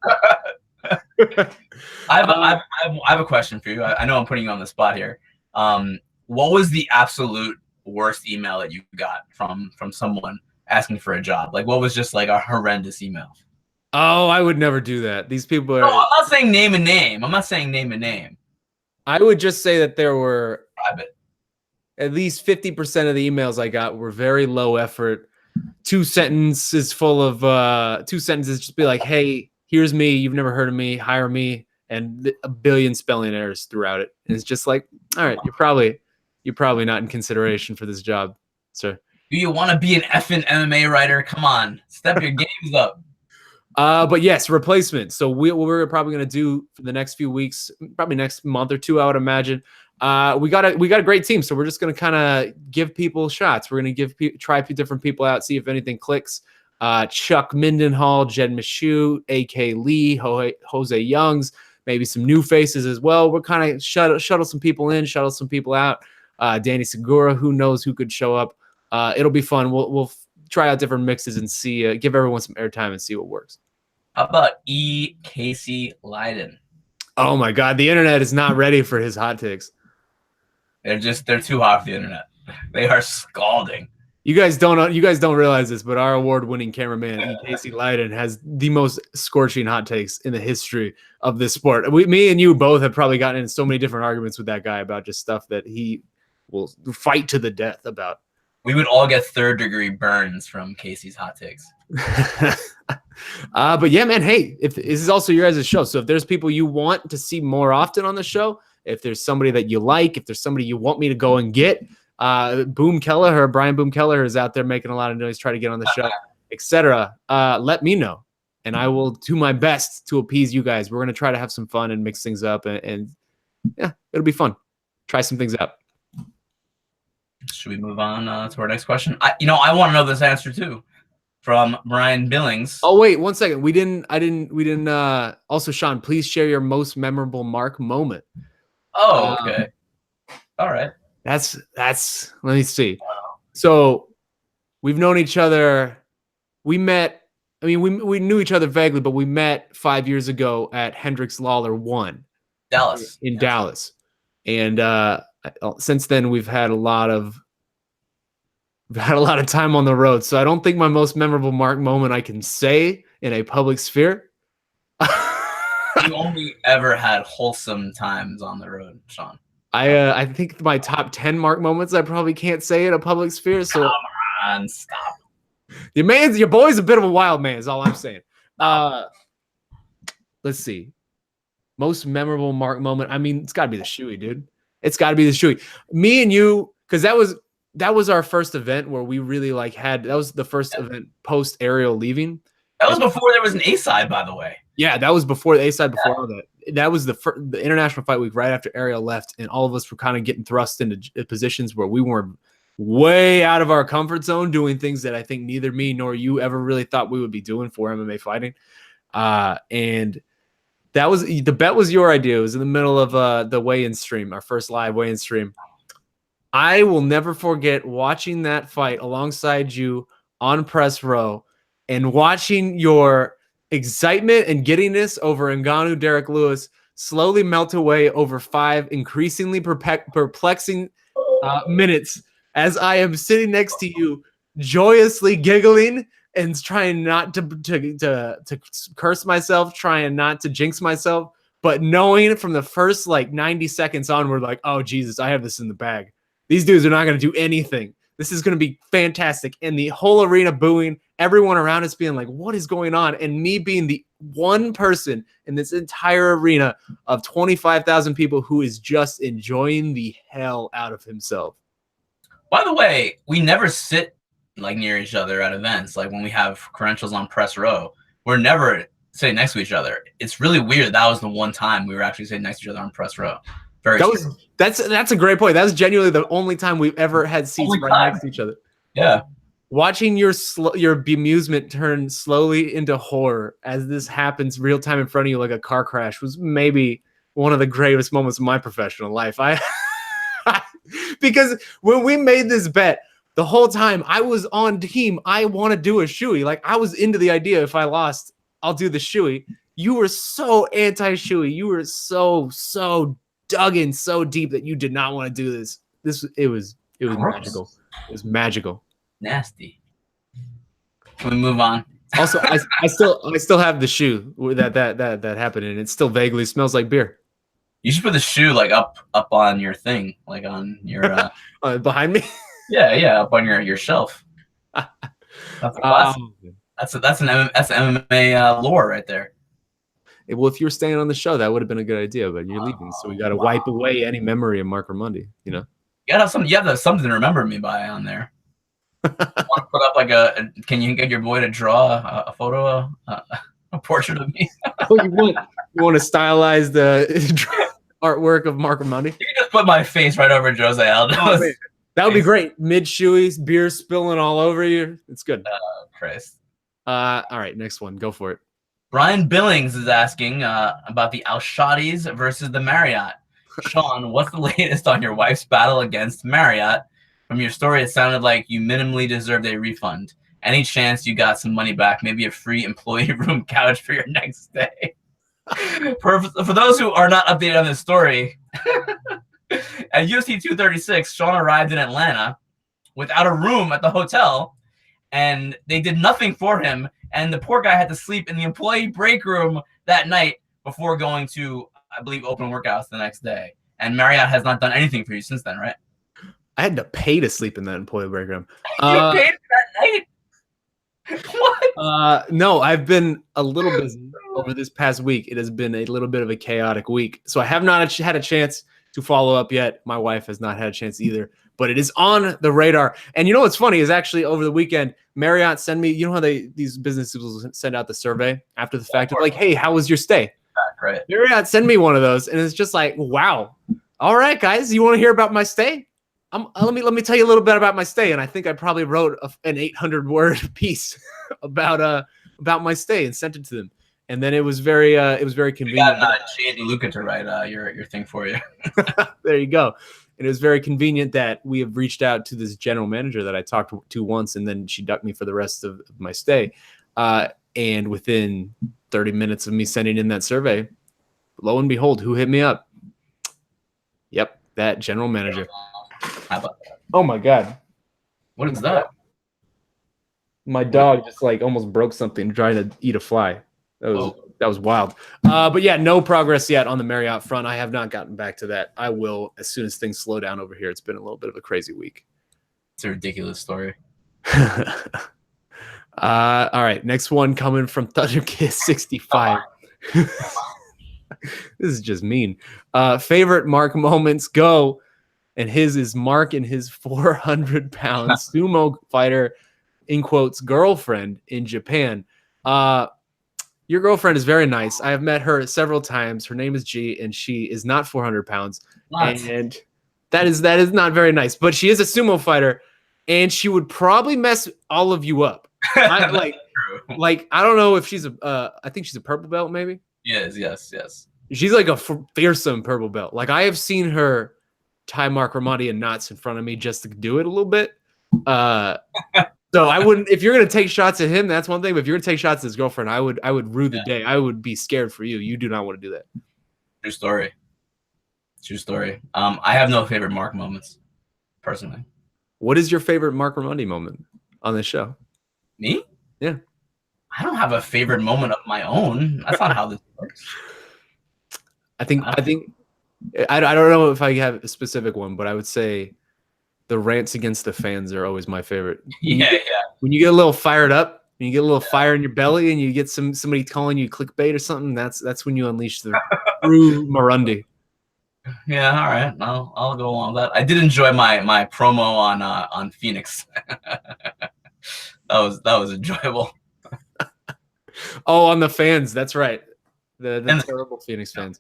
I have a question for you. I know I'm putting you on the spot here. What was the absolute worst email that you got from someone asking for a job? Like, what was just like a horrendous email? Oh, I would never do that. These people are. No, I'm not saying name a name. I would just say that there were private. At least 50% of the emails I got were very low effort. Two sentences just be like, hey, here's me. You've never heard of me. Hire me. And a billion spelling errors throughout it. And it's just like, all right, you're probably not in consideration for this job, sir. Do you want to be an effing MMA writer? Come on, step your games up. But yes, replacement. So what we're probably going to do for the next few weeks, probably next month or two, I would imagine. We got a great team, so we're just going to kind of give people shots. We're going to try a few different people out, see if anything clicks. Chuck Mindenhall, Jed Michoud, A.K. Lee, Jose Youngs, maybe some new faces as well. We're kind of shuttle some people in, shuttle some people out. Danny Segura, who knows who could show up. It'll be fun. We'll try out different mixes and see, give everyone some airtime and see what works. How about E. Casey Leiden? Oh my God, the internet is not ready for his hot takes. They're too hot for the internet. They are scalding. You guys don't realize this, but our award-winning cameraman E. Casey Leiden has the most scorching hot takes in the history of this sport. Me and you both have probably gotten in so many different arguments with that guy about just stuff that he will fight to the death about. We would all get third-degree burns from Casey's hot takes. But yeah, man, hey, if this is also your guys' show, so if there's people you want to see more often on the show, if there's somebody that you like, if there's somebody you want me to go and get, Brian Boom Kelleher is out there making a lot of noise, try to get on the show, etc. Let me know, and I will do my best to appease you guys. We're gonna try to have some fun and mix things up, and yeah, it'll be fun. Try some things out. Should we move on to our next question? I want to know this answer too, from Brian Billings. Oh wait, 1 second. We didn't. Also, Shaun, please share your most memorable Marc moment. Oh, okay. All right. That's. Let me see. So, we've known each other. We met. I mean, we knew each other vaguely, but we met 5 years ago at Hendricks Lawler 1, Dallas. In Dallas, and since then we've had a lot of time on the road. So I don't think my most memorable Marc moment I can say in a public sphere. You only ever had wholesome times on the road, Shaun. I think my top 10 Marc moments I probably can't say in a public sphere. So come on, stop. Your boy's a bit of a wild man, is all I'm saying. Let's see. Most memorable Marc moment. I mean, it's gotta be the shoey, dude. It's gotta be the shoey. Me and you, because that was our first event where we really that was the first event post Ariel leaving. That was before there was an A-side, by the way. Yeah, that was before the A-side, before all that. That was the International Fight Week right after Ariel left, and all of us were kind of getting thrust into positions where we were way out of our comfort zone, doing things that I think neither me nor you ever really thought we would be doing for MMA fighting. And that was the bet was your idea. It was in the middle of the weigh-in stream, our first live weigh-in stream. I will never forget watching that fight alongside you on press row and watching your excitement and giddiness over Ngannou Derek Lewis slowly melt away over 5 increasingly perplexing minutes as I am sitting next to you, joyously giggling and trying not to curse myself, trying not to jinx myself, but knowing from the first like 90 seconds onward, like, oh Jesus, I have this in the bag. These dudes are not going to do anything. This is going to be fantastic. And the whole arena booing, everyone around us being like, what is going on? And me being the one person in this entire arena of 25,000 people who is just enjoying the hell out of himself. By the way, we never sit like near each other at events. Like when we have credentials on press row, we're never sitting next to each other. It's really weird. That was the one time we were actually sitting next to each other on press row. That's a great point. That's genuinely the only time we've ever had seats right next to each other. Yeah. Watching your bemusement turn slowly into horror as this happens real time in front of you like a car crash was maybe one of the greatest moments of my professional life. Because when we made this bet, the whole time I was on team, I want to do a shoey. Like I was into the idea if I lost, I'll do the shoey. You were so anti-shoey. You were so dug in so deep that you did not want to do this. It was magical. It was magical. Nasty. Can we move on? Also, I still have the shoe that happened, and it still vaguely smells like beer. You should put the shoe like up on your thing, like on your behind me. Yeah, up on your shelf. That's an MMA lore right there. Well, if you were staying on the show, that would have been a good idea, but you're leaving, so we got to wipe away any memory of Marc Raimondi. You know, you have to have something to remember me by on there. Want to put up like can you get your boy to draw a photo, a portrait of me? Oh, you want to stylize the artwork of Marc Raimondi? You can just put my face right over Jose Aldo's. Oh, that would be great. Mid shoeys, beer spilling all over you. It's good. Christ. All right, next one. Go for it. Brian Billings is asking about the Al-Shattis versus the Marriott. Shaun, what's the latest on your wife's battle against Marriott? From your story, it sounded like you minimally deserved a refund. Any chance you got some money back? Maybe a free employee room couch for your next stay? For those who are not updated on this story, at UFC 236, Shaun arrived in Atlanta without a room at the hotel, and they did nothing for him. And the poor guy had to sleep in the employee break room that night before going to, I believe, open workouts the next day. And Marriott has not done anything for you since then, right? I had to pay to sleep in that employee break room. You paid for that night? What? No, I've been a little busy over this past week. It has been a little bit of a chaotic week. So I have not had a chance to follow up yet. My wife has not had a chance either. But it is on the radar. And you know what's funny is actually over the weekend, Marriott sent me, you know how these businesses will send out the survey after the fact of like, hey, how was your stay? Right. Marriott send me one of those. And it's just like, wow. All right, guys, you want to hear about my stay? Let me tell you a little bit about my stay. And I think I probably wrote an 800-word piece about my stay and sent it to them. And then it was very convenient. You got J.D. Luca to write your thing for you. There you go. And it was very convenient that we have reached out to this general manager that I talked to once, and then she ducked me for the rest of my stay. And within 30 minutes of me sending in that survey, lo and behold, who hit me up? Yep, that general manager. How about that? Oh my God. What is that? My dog just like almost broke something trying to eat a fly. That was wild. But yeah, no progress yet on the Marriott front. I have not gotten back to that. I will as soon as things slow down over here. It's been a little bit of a crazy week. It's a ridiculous story. All right, next one coming from ThunderKiss65. This is just mean. Favorite Marc moments, go. And his is Marc and his 400-pound sumo fighter, in quotes, girlfriend in Japan. Your girlfriend is very nice. I have met her several times. Her name is G, and she is not 400 pounds. What? And that is not very nice. But she is a sumo fighter, and she would probably mess all of you up. I don't know if she's I think she's a purple belt, maybe. Yes. She's like a fearsome purple belt. Like I have seen her tie Marc Raimondi in knots in front of me just to do it a little bit. So I wouldn't. If you're gonna take shots at him, that's one thing. But if you're gonna take shots at his girlfriend, I would rue the day. I would be scared for you. You do not want to do that. True story. True story. I have no favorite Marc moments, personally. What is your favorite Marc Raimondi moment on this show? Me? Yeah. I don't have a favorite moment of my own. That's not how this works. I think I don't know if I have a specific one, but I would say the rants against the fans are always my favorite. When you get a little fired up, when you get a little fire in your belly, and you get somebody calling you clickbait or something, that's when you unleash the true Marundi. Yeah, all right. I'll go along with that. I did enjoy my promo on Phoenix. that was enjoyable. Oh, on the fans, that's right. The terrible Phoenix fans.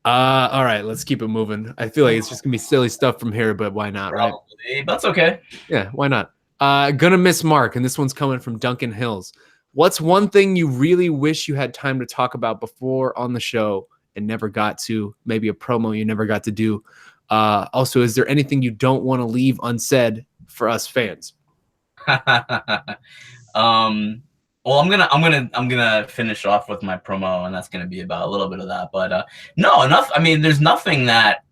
All right, let's keep it moving. I feel like it's just gonna be silly stuff from here, but why not, right? Probably. That's okay. Yeah, why not? Gonna miss Marc, and this one's coming from Duncan Hills. What's one thing you really wish you had time to talk about before on the show and never got to? Maybe a promo you never got to do. Also, is there anything you don't want to leave unsaid for us fans? Well, I'm gonna finish off with my promo, and that's gonna be about a little bit of that. But no, enough. I mean, there's nothing that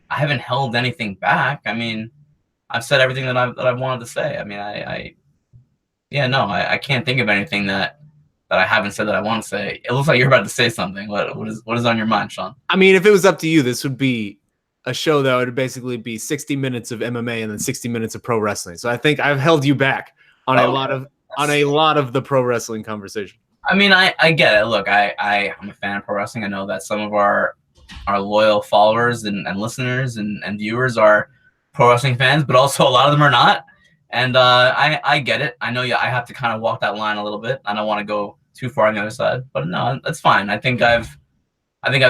I haven't held anything back. I mean, I've said everything that I've wanted to say. I mean, I can't think of anything that I haven't said that I want to say. It looks like you're about to say something. What is on your mind, Shaun? I mean, if it was up to you, this would be a show that would basically be 60 minutes of MMA and then 60 minutes of pro wrestling. So I think I've held you back on a lot of the pro wrestling conversation. I mean, I get it. Look, I'm a fan of pro wrestling. I know that some of our loyal followers and listeners and viewers are pro wrestling fans, but also a lot of them are not. And I get it. I know I have to kind of walk that line a little bit. I don't want to go too far on the other side, but no, that's fine. I think I've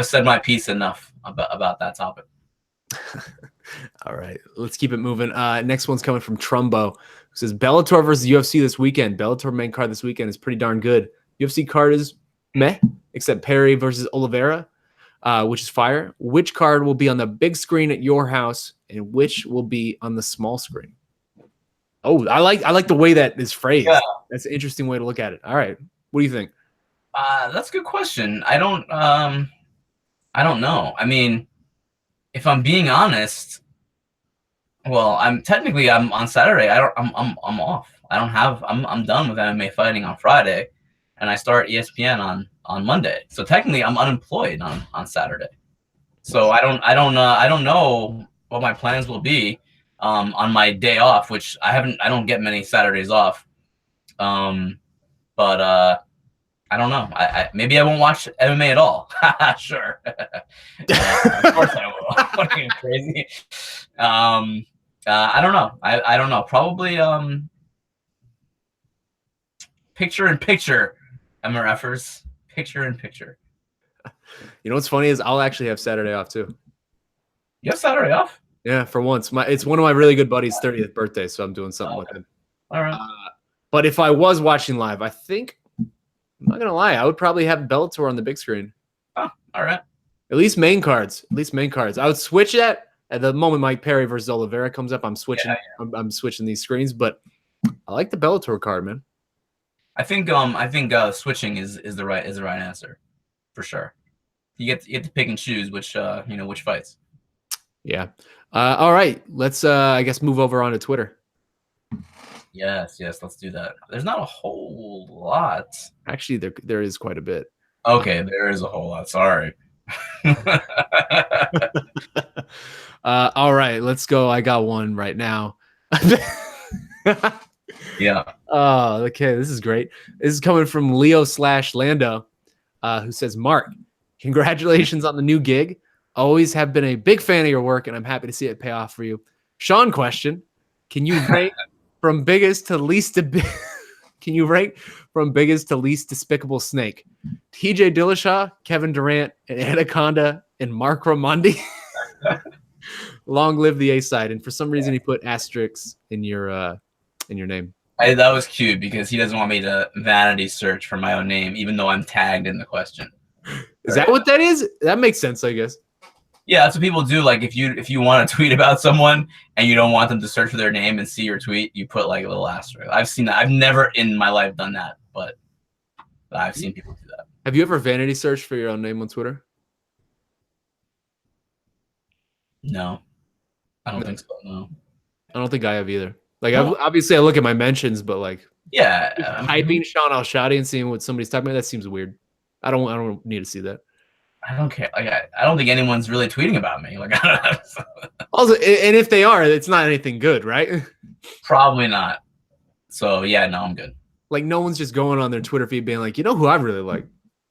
said my piece enough about that topic. All right, let's keep it moving. Next one's coming from Trumbo, who says Bellator versus UFC this weekend. Bellator main card this weekend is pretty darn good. UFC card is meh, except Perry versus Oliveira, which is fire. Which card will be on the big screen at your house, and which will be on the small screen? Oh, I like the way that is phrased. Yeah. That's an interesting way to look at it. All right, what do you think? That's a good question. I don't know. I mean, if I'm being honest, well, I'm on Saturday. I'm off. I'm done with MMA fighting on Friday, and I start ESPN on Monday. So technically, I'm unemployed on Saturday. So I don't know what my plans will be on my day off, which I don't get many Saturdays off. But I don't know. Maybe I won't watch MMA at all. Sure. Of course I will. Fucking crazy. I don't know. I don't know. Probably picture in picture. MRFers. Picture in picture. You know what's funny is I'll actually have Saturday off too. You have Saturday off? Yeah, for once. It's one of my really good buddies' 30th birthday, so I'm doing something with him. All right. But if I was watching live, I think, I'm not gonna lie, I would probably have Bellator on the big screen. Oh, all right. At least main cards. I would switch that at the moment Mike Perry versus Oliveira comes up. I'm switching. Yeah. I'm switching these screens, but I like the Bellator card, man. I think switching is the right answer, for sure. You get to pick and choose which fights. Yeah. All right. Let's I guess move over onto Twitter. Yes, let's do that. There's not a whole lot. Actually, there is quite a bit. Okay, there is a whole lot. Sorry. All right, let's go. I got one right now. Yeah. Oh, okay. This is great. This is coming from Leo/Lando, who says, Marc, congratulations on the new gig. Always have been a big fan of your work, and I'm happy to see it pay off for you. Shaun question: Can you rank from biggest to least? Can you rank from biggest to least despicable snake? TJ Dillashaw, Kevin Durant, and Anaconda, and Marc Raimondi. Long live the A side. And for some reason, he put asterisks in your name. That was cute because he doesn't want me to vanity search for my own name, even though I'm tagged in the question. Is that what that is? That makes sense, I guess. Yeah, that's what people do. Like if you want to tweet about someone and you don't want them to search for their name and see your tweet, you put like a little asterisk. I've seen that. I've never in my life done that, but I've seen people do that. Have you ever vanity searched for your own name on Twitter? No, I don't think so. No. I don't think I have either. Like, obviously, I look at my mentions, but like, yeah, typing Shaun Al-Shatti and seeing what somebody's talking about, that seems weird. I don't need to see that. I don't care. Like, I don't think anyone's really tweeting about me. Like, also, and if they are, it's not anything good, right? Probably not. So yeah, no, I'm good. Like, no one's just going on their Twitter feed being like, you know who I really like?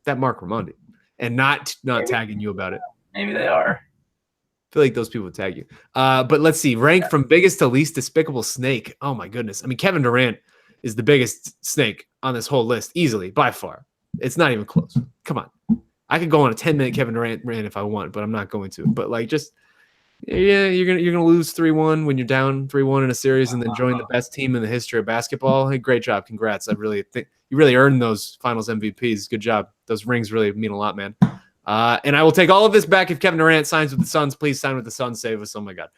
That Marc Raimondi, and not tagging you about it. Maybe they are. I feel like those people tag you. But let's see. Rank from biggest to least despicable snake. Oh my goodness. I mean, Kevin Durant is the biggest snake on this whole list, easily, by far. It's not even close. Come on. I could go on a 10-minute Kevin Durant rant if I want, but I'm not going to. But like, just you're gonna lose 3-1 when you're down 3-1 in a series, and then join the best team in the history of basketball. Hey, great job, congrats! I really think you really earned those Finals MVPs. Good job. Those rings really mean a lot, man. And I will take all of this back if Kevin Durant signs with the Suns. Please sign with the Suns. Save us. Oh my God.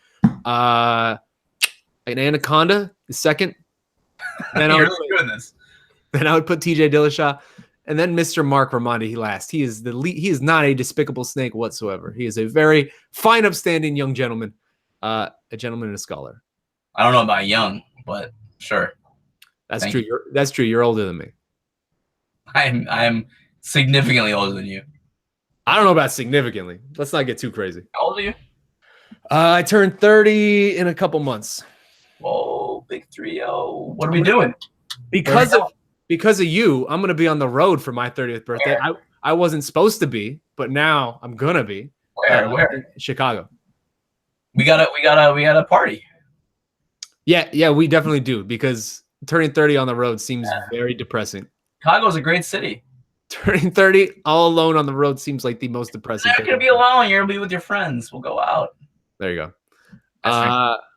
An Anaconda is second. Then You're really doing this. Then I would put TJ Dillashaw. And then Mr. Marc Raimondi, last. He is he is not a despicable snake whatsoever. He is a very fine, upstanding young gentleman, a gentleman and a scholar. I don't know about young, but sure. That's true. That's true. You're older than me. I'm significantly older than you. I don't know about significantly. Let's not get too crazy. How old are you? I turned 30 in a couple months. Whoa, big 3-0. What are we doing? Because of you, I'm gonna be on the road for my 30th birthday. I wasn't supposed to be, but now I'm gonna be. Where? Chicago. We got a party. Yeah, we definitely do, because turning 30 on the road seems very depressing. Chicago's a great city. Turning 30 all alone on the road seems like the most depressing. You're not gonna be alone. You're gonna be with your friends. We'll go out. There you go.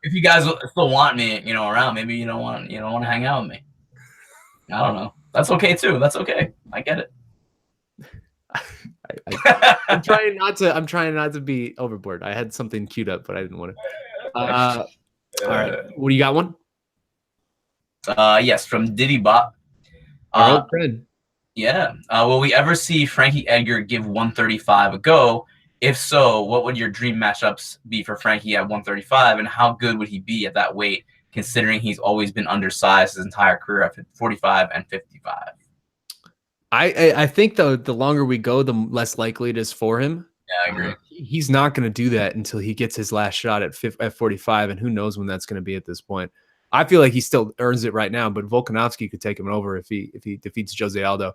If you guys still want me, around, maybe you don't want to hang out with me. I don't know. That's okay too. That's okay. I get it. I'm trying not to be overboard. I had something queued up, but I didn't want to. All right. What do you got? One? Yes, from Diddy Bop. Our old friend. Yeah. Will we ever see Frankie Edgar give 135 a go? If so, what would your dream matchups be for Frankie at 135, and how good would he be at that weight, considering he's always been undersized his entire career at 45 and 55? I think the longer we go, the less likely it is for him. Yeah, I agree. He's not going to do that until he gets his last shot at 45, and who knows when that's going to be at this point. I feel like he still earns it right now, but Volkanovski could take him over if he defeats Jose Aldo.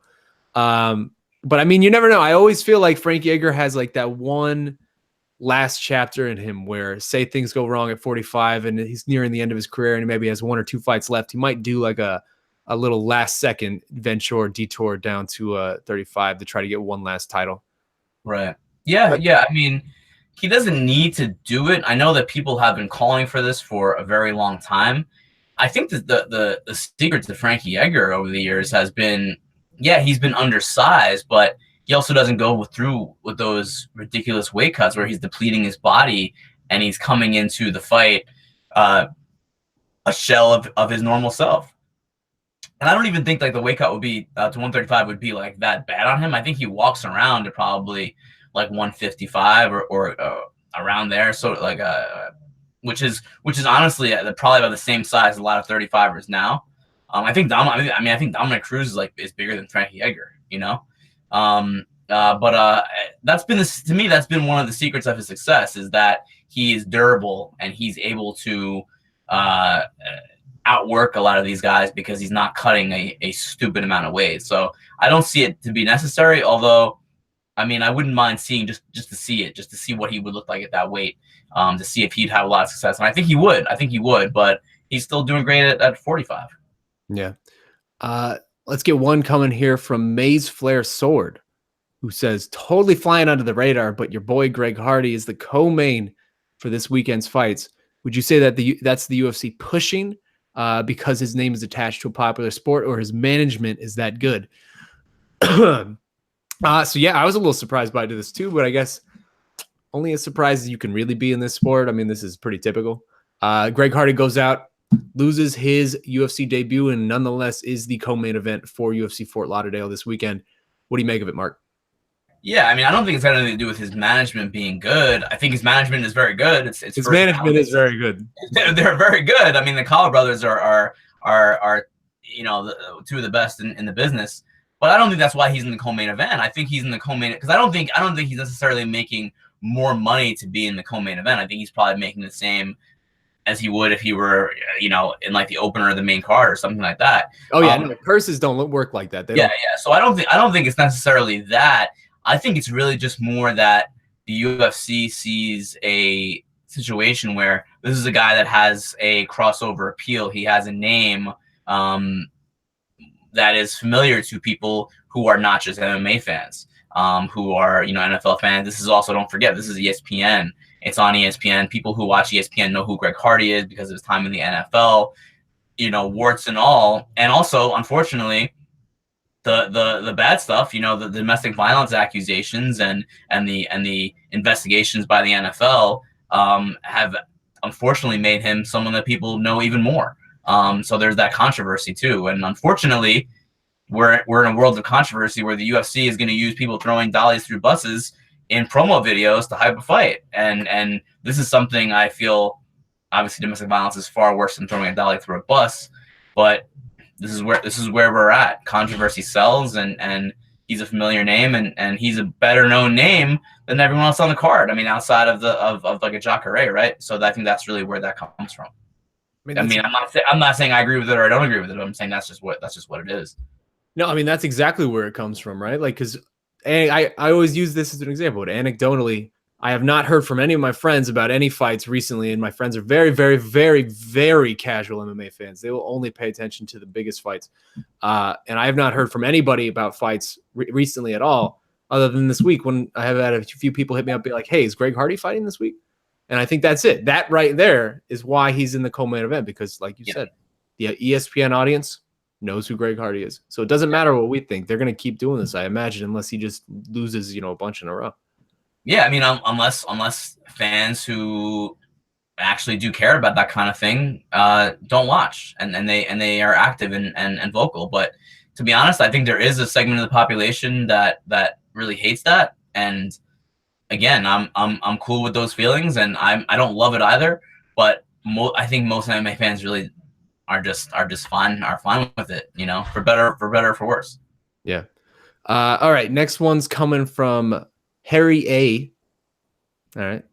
But I mean, you never know. I always feel like Frankie Edgar has like that one last chapter in him where, say things go wrong at 45 and he's nearing the end of his career and he maybe has 1 or 2 fights left. He might do like a little last second venture or detour down to 35 to try to get one last title. Right. Yeah. I mean, he doesn't need to do it. I know that people have been calling for this for a very long time. I think that the secret to Frankie Edgar over the years has been, he's been undersized, but he also doesn't go through with those ridiculous weight cuts where he's depleting his body and he's coming into the fight a shell of his normal self. And I don't even think like the weight cut would be to 135 would be like that bad on him. I think he walks around to probably like 155 or around there. So like which is honestly probably about the same size as a lot of 35ers now. I think Dominic Cruz is bigger than Frankie Edgar, but that's been to me, that's been one of the secrets of his success, is that he is durable and he's able to outwork a lot of these guys because he's not cutting a stupid amount of weight. So I don't see it to be necessary, although I mean, I wouldn't mind seeing just to see what he would look like at that weight, to see if he'd have a lot of success. And I think he would, but he's still doing great at 45. Yeah. Let's get one coming here from Maze Flare Sword, who says, totally flying under the radar, but your boy Greg Hardy is the co-main for this weekend's fights. Would you say that that's the UFC pushing because his name is attached to a popular sport, or his management is that good? So yeah, I was a little surprised by this too, but I guess only as surprised as you can really be in this sport. I mean, this is pretty typical. Greg Hardy goes out, loses his UFC debut, and nonetheless is the co-main event for UFC Fort Lauderdale this weekend. What do you make of it, Mark? Yeah, I mean, I don't think it's got anything to do with his management being good. I think his management is very good. It's his management is very good. They're very good. I mean, the Collar brothers are you know, two of the best in the business. But I don't think that's why he's in the co-main event. I think he's in the co-main because I don't think he's necessarily making more money to be in the co-main event. I think he's probably making the same as he would if he were, you know, in like the opener of the main card or something like that. Oh yeah, no, purses don't work like that. Yeah. So I don't think it's necessarily that. I think it's really just more that the UFC sees a situation where this is a guy that has a crossover appeal. He has a name that is familiar to people who are not just MMA fans, who are, you know, NFL fans. This is also, don't forget, this is ESPN. It's on ESPN. People who watch ESPN know who Greg Hardy is because of his time in the NFL, you know, warts and all. And also, unfortunately, the bad stuff, you know, the domestic violence accusations and the investigations by the NFL have unfortunately made him someone that people know even more. So there's that controversy too. And unfortunately, we're in a world of controversy where the UFC is going to use people throwing dollies through buses in promo videos to hype a fight. And this is something I feel, obviously domestic violence is far worse than throwing a dolly through a bus, but this is where we're at. Controversy sells, and he's a familiar name, and he's a better known name than everyone else on the card. I mean, outside of like a Jacare, right? So I think that's really where that comes from. I mean, I'm not saying I agree with it or I don't agree with it. I'm saying that's just what it is. No, I mean, that's exactly where it comes from, right? Like, because I always use this as an example. But anecdotally, I have not heard from any of my friends about any fights recently, and my friends are very, very, very, very casual MMA fans. They will only pay attention to the biggest fights. And I have not heard from anybody about fights recently at all, other than this week when I have had a few people hit me up, be like, hey, is Greg Hardy fighting this week? And I think that's it. That right there is why he's in the co-main event, because like you said, the ESPN audience knows who Greg Hardy is. So it doesn't matter what we think. They're going to keep doing this, I imagine, unless he just loses, you know, a bunch in a row. Yeah, I mean, unless fans who actually do care about that kind of thing don't watch, and they are active and vocal. But to be honest, I think there is a segment of the population that really hates that. And again, I'm cool with those feelings, and I don't love it either. But I think most MMA fans really are just fine with it, you know, for better or for worse. Yeah. All right. Next one's coming from Harry A. All right.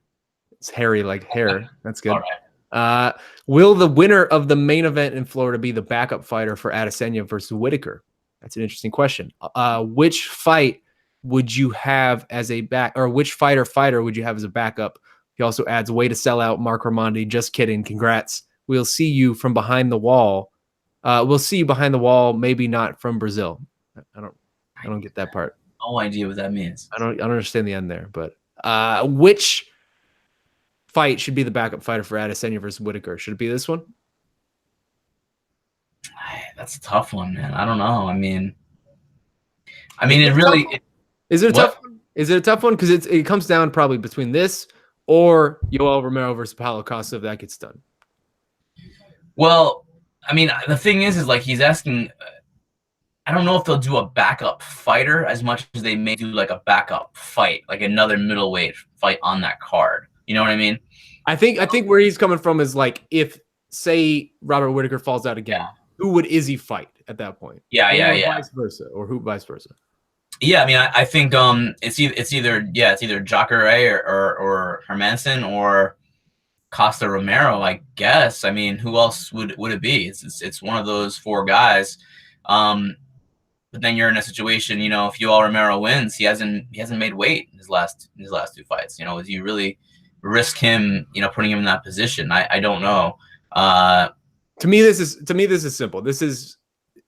It's Harry like hair. That's good. All right. Will the winner of the main event in Florida be the backup fighter for Adesanya versus Whitaker? That's an interesting question. Which fight would you have as a which fighter would you have as a backup? He also adds, way to sell out, Marc Raimondi. Just kidding. Congrats. We'll see you from behind the wall. We'll see you behind the wall. Maybe not from Brazil. I don't get that part. No idea what that means. I don't understand the end there, but which fight should be the backup fighter for Adesanya versus Whitaker? Should it be this one? That's a tough one, man. I don't know. I mean, it really is it a tough one? Is it a tough one? Because it comes down probably between this or Yoel Romero versus Paulo Costa if that gets done. Well, I mean, the thing is like he's asking. I don't know if they'll do a backup fighter as much as they may do like a backup fight, like another middleweight fight on that card. You know what I mean? I think where he's coming from is like, if say Robert Whitaker falls out again, who would Izzy fight at that point? Yeah. Vice versa, or who vice versa? Yeah, I mean, I think it's either Jacare or Hermanson or Costa Romero, I guess. I mean, who else would it be? It's one of those four guys. But then you're in a situation, you know, if Yoel Romero wins, he hasn't made weight in his last two fights. You know, do you really risk him, you know, putting him in that position? I don't know. To me, this is simple.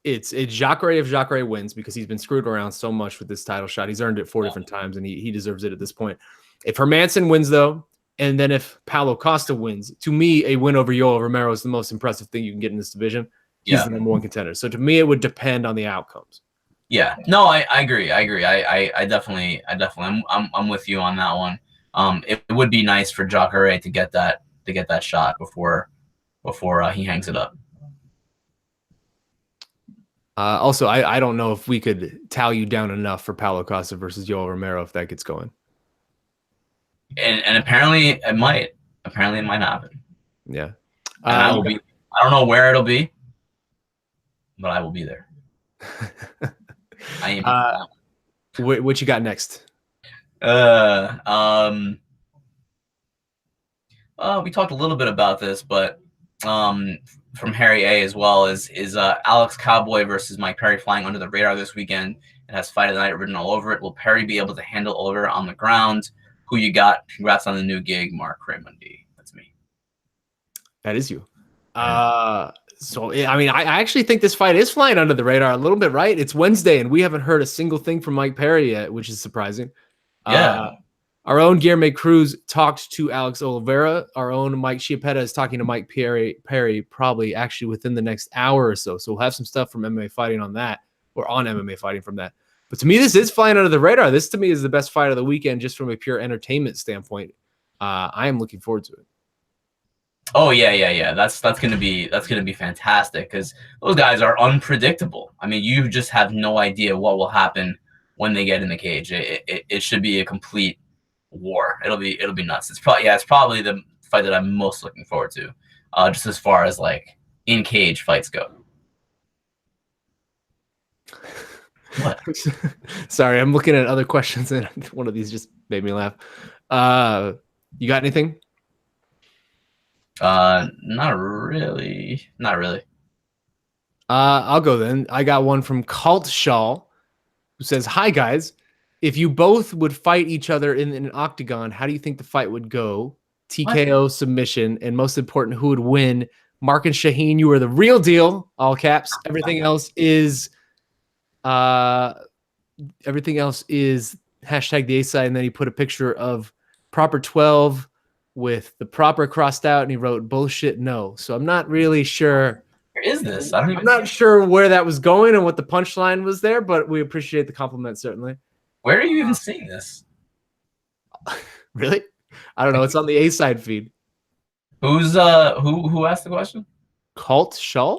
It's Jacare if Jacare wins, because he's been screwed around so much with this title shot. He's earned it 4 different times, and he deserves it at this point. If Hermanson wins, though, and then if Paulo Costa wins, to me, a win over Yoel Romero is the most impressive thing you can get in this division. He's the number one contender. So to me, it would depend on the outcomes. Yeah, no, I agree. I definitely, I'm with you on that one. it would be nice for Jacare to get that shot before he hangs it up. Also, I don't know if we could towel you down enough for Paulo Costa versus Yoel Romero if that gets going. And apparently it might. Apparently it might happen. Yeah. And I will be. I don't know where it'll be, but I will be there. I am. What you got next? We talked a little bit about this, but from Harry A as well is Alex Cowboy versus Mike Perry flying under the radar this weekend. It has fight of the night written all over it. Will Perry be able to handle Oliver on the ground? Who you got? Congrats on the new gig, Marc Raimondi. That's me. That is you. So, I mean, I actually think this fight is flying under the radar a little bit, right? It's Wednesday, and we haven't heard a single thing from Mike Perry yet, which is surprising. Yeah. Our own Guilherme Cruz talked to Alex Oliveira. Our own Mike Chiappetta is talking to Mike Perry probably actually within the next hour or so. So we'll have some stuff from MMA Fighting on that, or on MMA Fighting from that. But to me, this is flying under the radar. This to me is the best fight of the weekend, just from a pure entertainment standpoint. I am looking forward to it. Oh yeah. That's gonna be fantastic because those guys are unpredictable. I mean, you just have no idea what will happen when they get in the cage. It should be a complete war. It'll be nuts. It's probably the fight that I'm most looking forward to, just as far as like in cage fights go. What? Sorry, I'm looking at other questions and one of these just made me laugh. You got anything? Not really. I'll go then. I got one from Cult Shaw, who says, "Hi guys, if you both would fight each other in an octagon, how do you think the fight would go? TKO, what? Submission, and most important, who would win? Marc and Shaheen, you are the real deal. All caps. Everything else is hashtag the A side." And then he put a picture of proper 12 with the proper crossed out, and he wrote bullshit no. So I'm not really sure. Where is this? I'm not sure where that was going and what the punchline was there, but we appreciate the compliment certainly. Where are you even seeing this? Really? I don't know. It's on the A side feed. Who's who asked the question? Cult Shaw?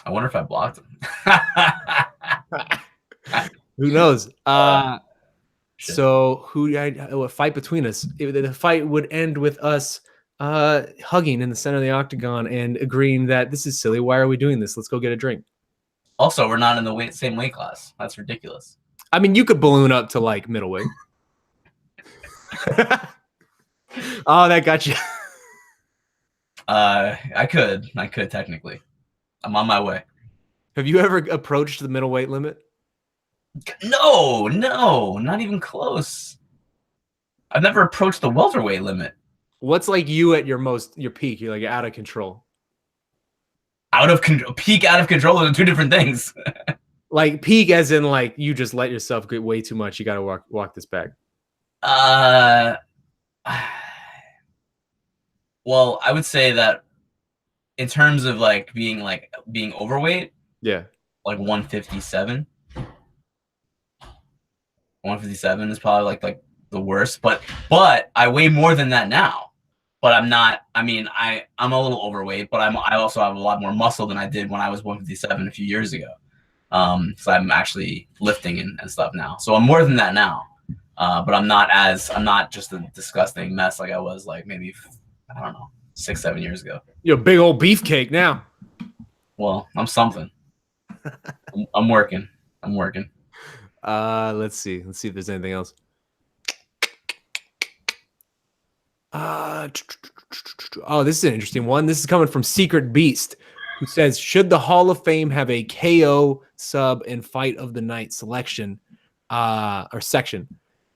I wonder if I blocked him. Who knows? So a fight between us. The fight would end with us hugging in the center of the octagon and agreeing that this is silly. Why are we doing this? Let's go get a drink. Also, we're not in the same weight class. That's ridiculous. I mean, you could balloon up to like middleweight. Oh, that got you. I could technically. I'm on my way. Have you ever approached the middleweight limit? No, not even close. I've never approached the welterweight limit. What's like you at your peak? You're like out of control. Peak out of control are two different things. Like peak as in like you just let yourself get way too much. You got to walk this back. Well, I would say that in terms of like being overweight, yeah, like 157. 157 is probably like the worst, but I weigh more than that now. But I'm not. I mean, I'm a little overweight, but I also have a lot more muscle than I did when I was 157 a few years ago. So I'm actually lifting and stuff now. So I'm more than that now. But I'm not just a disgusting mess like I was like maybe, I don't know, 6-7 years ago. You're a big old beefcake now. Well, I'm something. I'm working. Let's see if there's anything else. Oh, this is an interesting one. This is coming from Secret Beast, who says, should the Hall of Fame have a KO, sub, and fight of the night selection or section?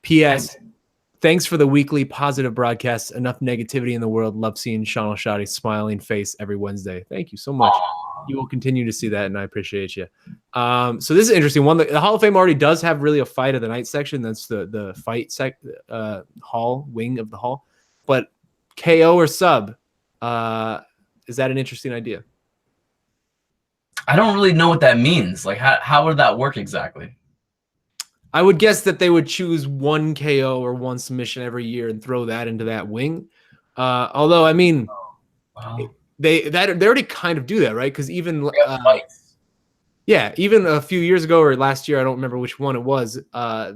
P.S. Thanks for the weekly positive broadcasts. Enough negativity in the world. Love seeing Shaun Al-Shatti's smiling face every Wednesday. Thank you so much. You will continue to see that, and I appreciate you. So this is an interesting one. The Hall of Fame already does have really a fight of the night section. That's the fight hall wing of the hall. But KO or sub, is that an interesting idea? I don't really know what that means. Like, how would that work exactly? I would guess that they would choose one KO or one submission every year and throw that into that wing. Although, I mean, Wow. they already kind of do that, right? Because even We have fights. yeah, even a few years ago or last year, I don't remember which one it was.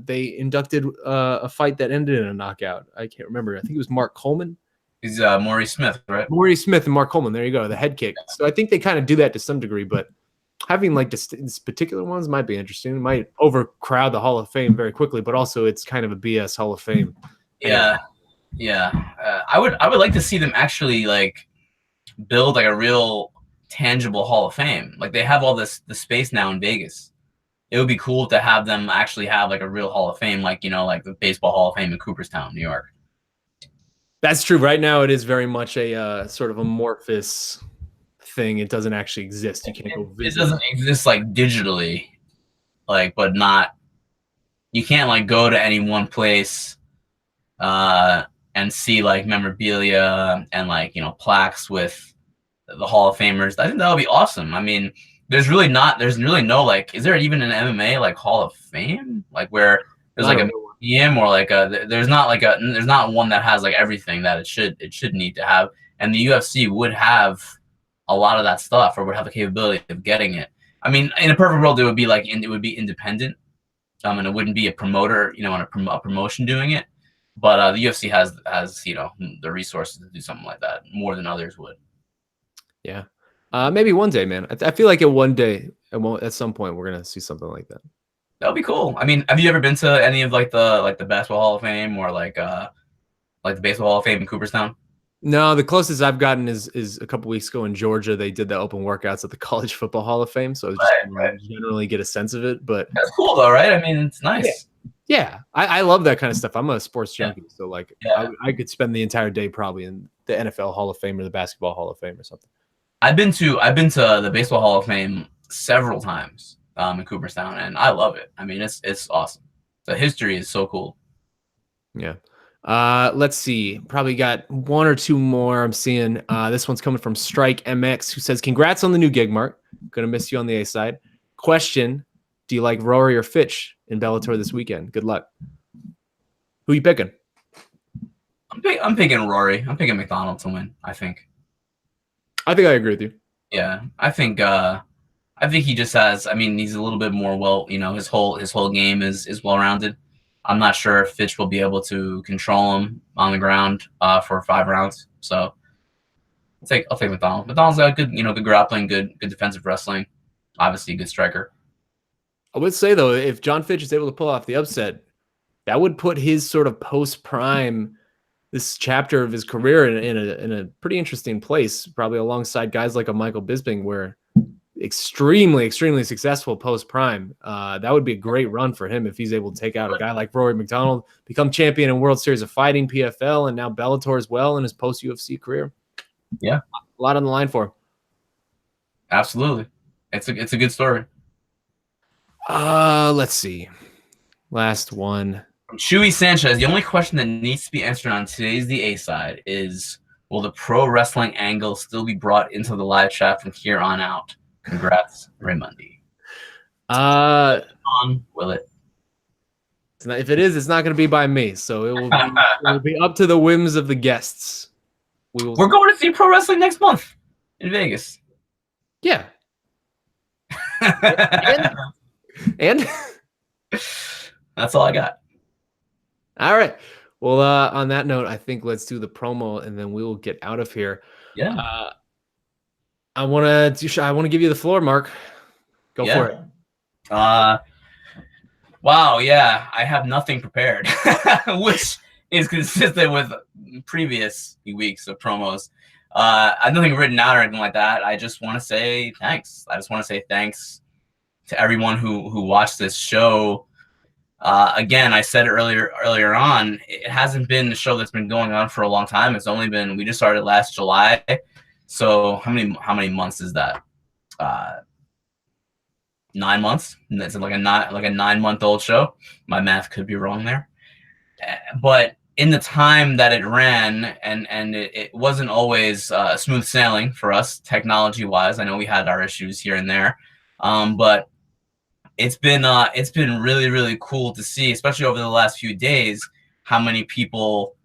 They inducted a fight that ended in a knockout. I can't remember. I think it was Mark Coleman. He's Maurice Smith, right? Maurice Smith and Mark Coleman. There you go, the head kick. So I think they kind of do that to some degree, but having like this particular ones might be interesting. It might overcrowd the Hall of Fame very quickly, but also it's kind of a BS Hall of Fame. Yeah, yeah. I would like to see them actually like build like a real tangible Hall of Fame. Like they have all the space now in Vegas. It would be cool to have them actually have like a real Hall of Fame, like like the Baseball Hall of Fame in Cooperstown, New York. That's true. Right now, it is very much a sort of amorphous thing. It doesn't actually exist. You can't go visit. It doesn't exist like digitally, like, but not. You can't like go to any one place, and see like memorabilia and like plaques with the Hall of Famers. I think that would be awesome. I mean, there's really no like, is there even an MMA like Hall of Fame like where there's like a museum or like there's not one that has like everything that it should need to have, and the UFC would have a lot of that stuff or would have the capability of getting it. I mean, in a perfect world, it would be like it would be independent, and it wouldn't be a promoter, and a promotion doing it. But the UFC has the resources to do something like that more than others would. Yeah, maybe one day, man. I feel like one day, at some point, we're gonna see something like that. That would be cool. I mean, have you ever been to any of like the Basketball Hall of Fame or like the Baseball Hall of Fame in Cooperstown? No, the closest I've gotten is a couple weeks ago in Georgia. They did the open workouts at the College Football Hall of Fame, so I was just generally get a sense of it. But that's cool, though, right? I mean, it's nice. Yeah, I love that kind of stuff. I'm a sports junkie, so like I could spend the entire day probably in the NFL Hall of Fame or the Basketball Hall of Fame or something. I've been to the Baseball Hall of Fame several times in Cooperstown, and I love it. I mean, it's awesome. The history is so cool. Yeah. Let's see. Probably got one or two more. I'm seeing this one's coming from Strike MX, who says, "Congrats on the new gig, Marc. Gonna miss you on the A side. Question: do you like Rory or Fitch in Bellator this weekend? Good luck." Who you picking? I'm picking Rory. I'm picking McDonald to win. I think I agree with you. Yeah, I think he just has. I mean, he's a little bit more his whole game is well rounded. I'm not sure if Fitch will be able to control him on the ground for 5 rounds. So I'll take McDonald. McDonald's got good good grappling, good defensive wrestling, obviously a good striker. I would say though, if John Fitch is able to pull off the upset, that would put his sort of post-prime, this chapter of his career in a pretty interesting place, probably alongside guys like a Michael Bisping, where extremely successful post-prime. That would be a great run for him if he's able to take out a guy like Rory McDonald, become champion in World Series of Fighting, PFL, and now Bellator as well in his post-UFC career. Yeah, a lot on the line for him. Absolutely, it's a good story. Let's see. Last one. Chewy Sanchez, the only question that needs to be answered on today's The A Side is, will the pro wrestling angle still be brought into the live chat from here on out? Congrats, Raimondi. Will it? If it is, it's not going to be by me. So it will be up to the whims of the guests. We're going to see pro wrestling next month in Vegas. Yeah. and that's all I got. All right. Well, on that note, I think let's do the promo and then we will get out of here. Yeah. I want to give you the floor, Marc. Go for it. Wow. Yeah. I have nothing prepared, which is consistent with previous weeks of promos. I have nothing written out or anything like that. I just want to say thanks. I just want to say thanks to everyone who watched this show. Again, I said earlier on, it hasn't been a show that's been going on for a long time. It's only been, we just started last July. So how many months is that? 9 months. It's like a 9-month-old show. My math could be wrong there. But in the time that it ran, and it wasn't always smooth sailing for us technology wise. I know we had our issues here and there. But it's been really, really cool to see, especially over the last few days, how many people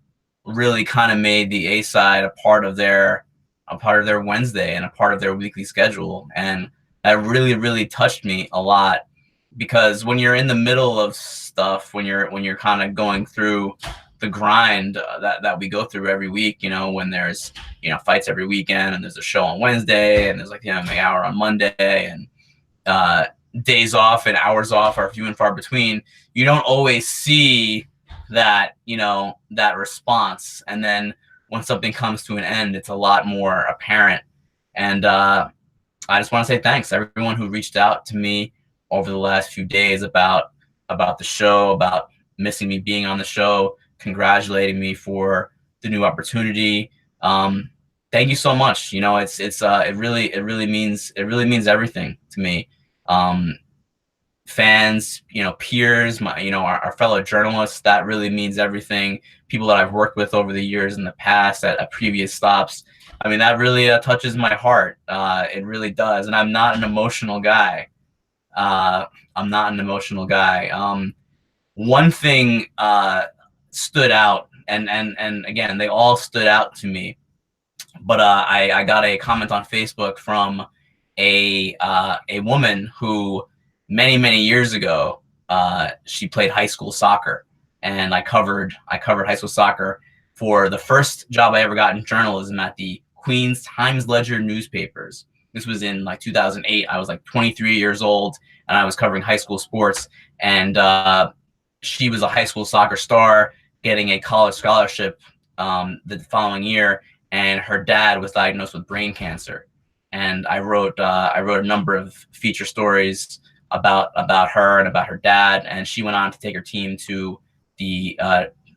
really kind of made the A side a part of their Wednesday and a part of their weekly schedule. And that really, really touched me a lot, because when you're in the middle of stuff, when you're kind of going through the grind that we go through every week, you know, when there's, you know, fights every weekend and there's a show on Wednesday and there's like the MMA hour on Monday, and days off and hours off are few and far between, you don't always see that, you know, that response. And then when something comes to an end, it's a lot more apparent. And I just want to say thanks to everyone who reached out to me over the last few days about the show, about missing me being on the show, congratulating me for the new opportunity. Thank you so much. You know, it really means everything to me. Fans, you know, peers, our fellow journalists, that really means everything. People that I've worked with over the years in the past at previous stops. I mean, that really touches my heart. It really does. And I'm not an emotional guy. One thing stood out, and again, they all stood out to me. But I got a comment on Facebook from a woman who many years ago, she played high school soccer, and I covered high school soccer for the first job I ever got in journalism at the Queens Times-Ledger newspapers. This was in like 2008. I was like 23 years old, and I was covering high school sports. And she was a high school soccer star, getting a college scholarship the following year, and her dad was diagnosed with brain cancer. And I wrote a number of feature stories about her and about her dad, and she went on to take her team to the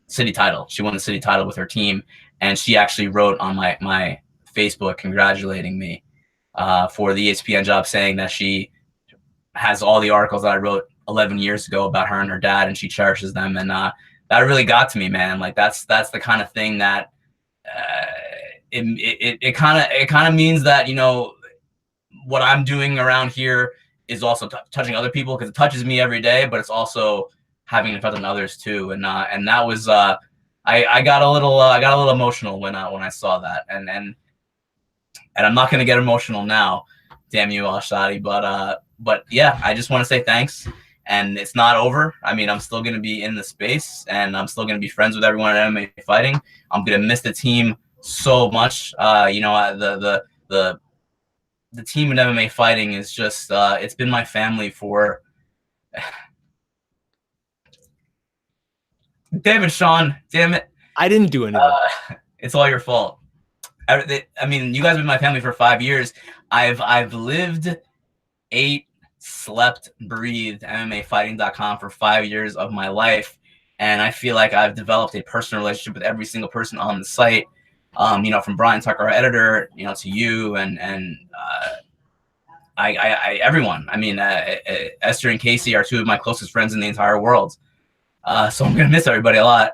city title. She won the city title with her team, and she actually wrote on my Facebook congratulating me for the ESPN job, saying that she has all the articles that I wrote 11 years ago about her and her dad, and she cherishes them. And that really got to me, man. Like that's the kind of thing that it kind of means that, you know, what I'm doing around here is also touching other people, because it touches me every day, but it's also having an effect on others too. And that was I got a little emotional when I saw that, and I'm not gonna get emotional now, damn you, Al-Shatti, but yeah, I just want to say thanks. And it's not over. I mean, I'm still gonna be in the space, and I'm still gonna be friends with everyone at MMA Fighting. I'm gonna miss the team so much. You know, the team in MMA Fighting is just it's been my family for damn it, Shaun, damn it, I didn't do anything. it's all your fault. I mean, you guys have been my family for 5 years. I've lived, ate, slept, breathed MMAfighting.com for 5 years of my life, and I feel like I've developed a personal relationship with every single person on the site. You know, from Brian Tucker, our editor, you know, to you and everyone. I mean, Esther and Casey are two of my closest friends in the entire world. So I'm gonna miss everybody a lot.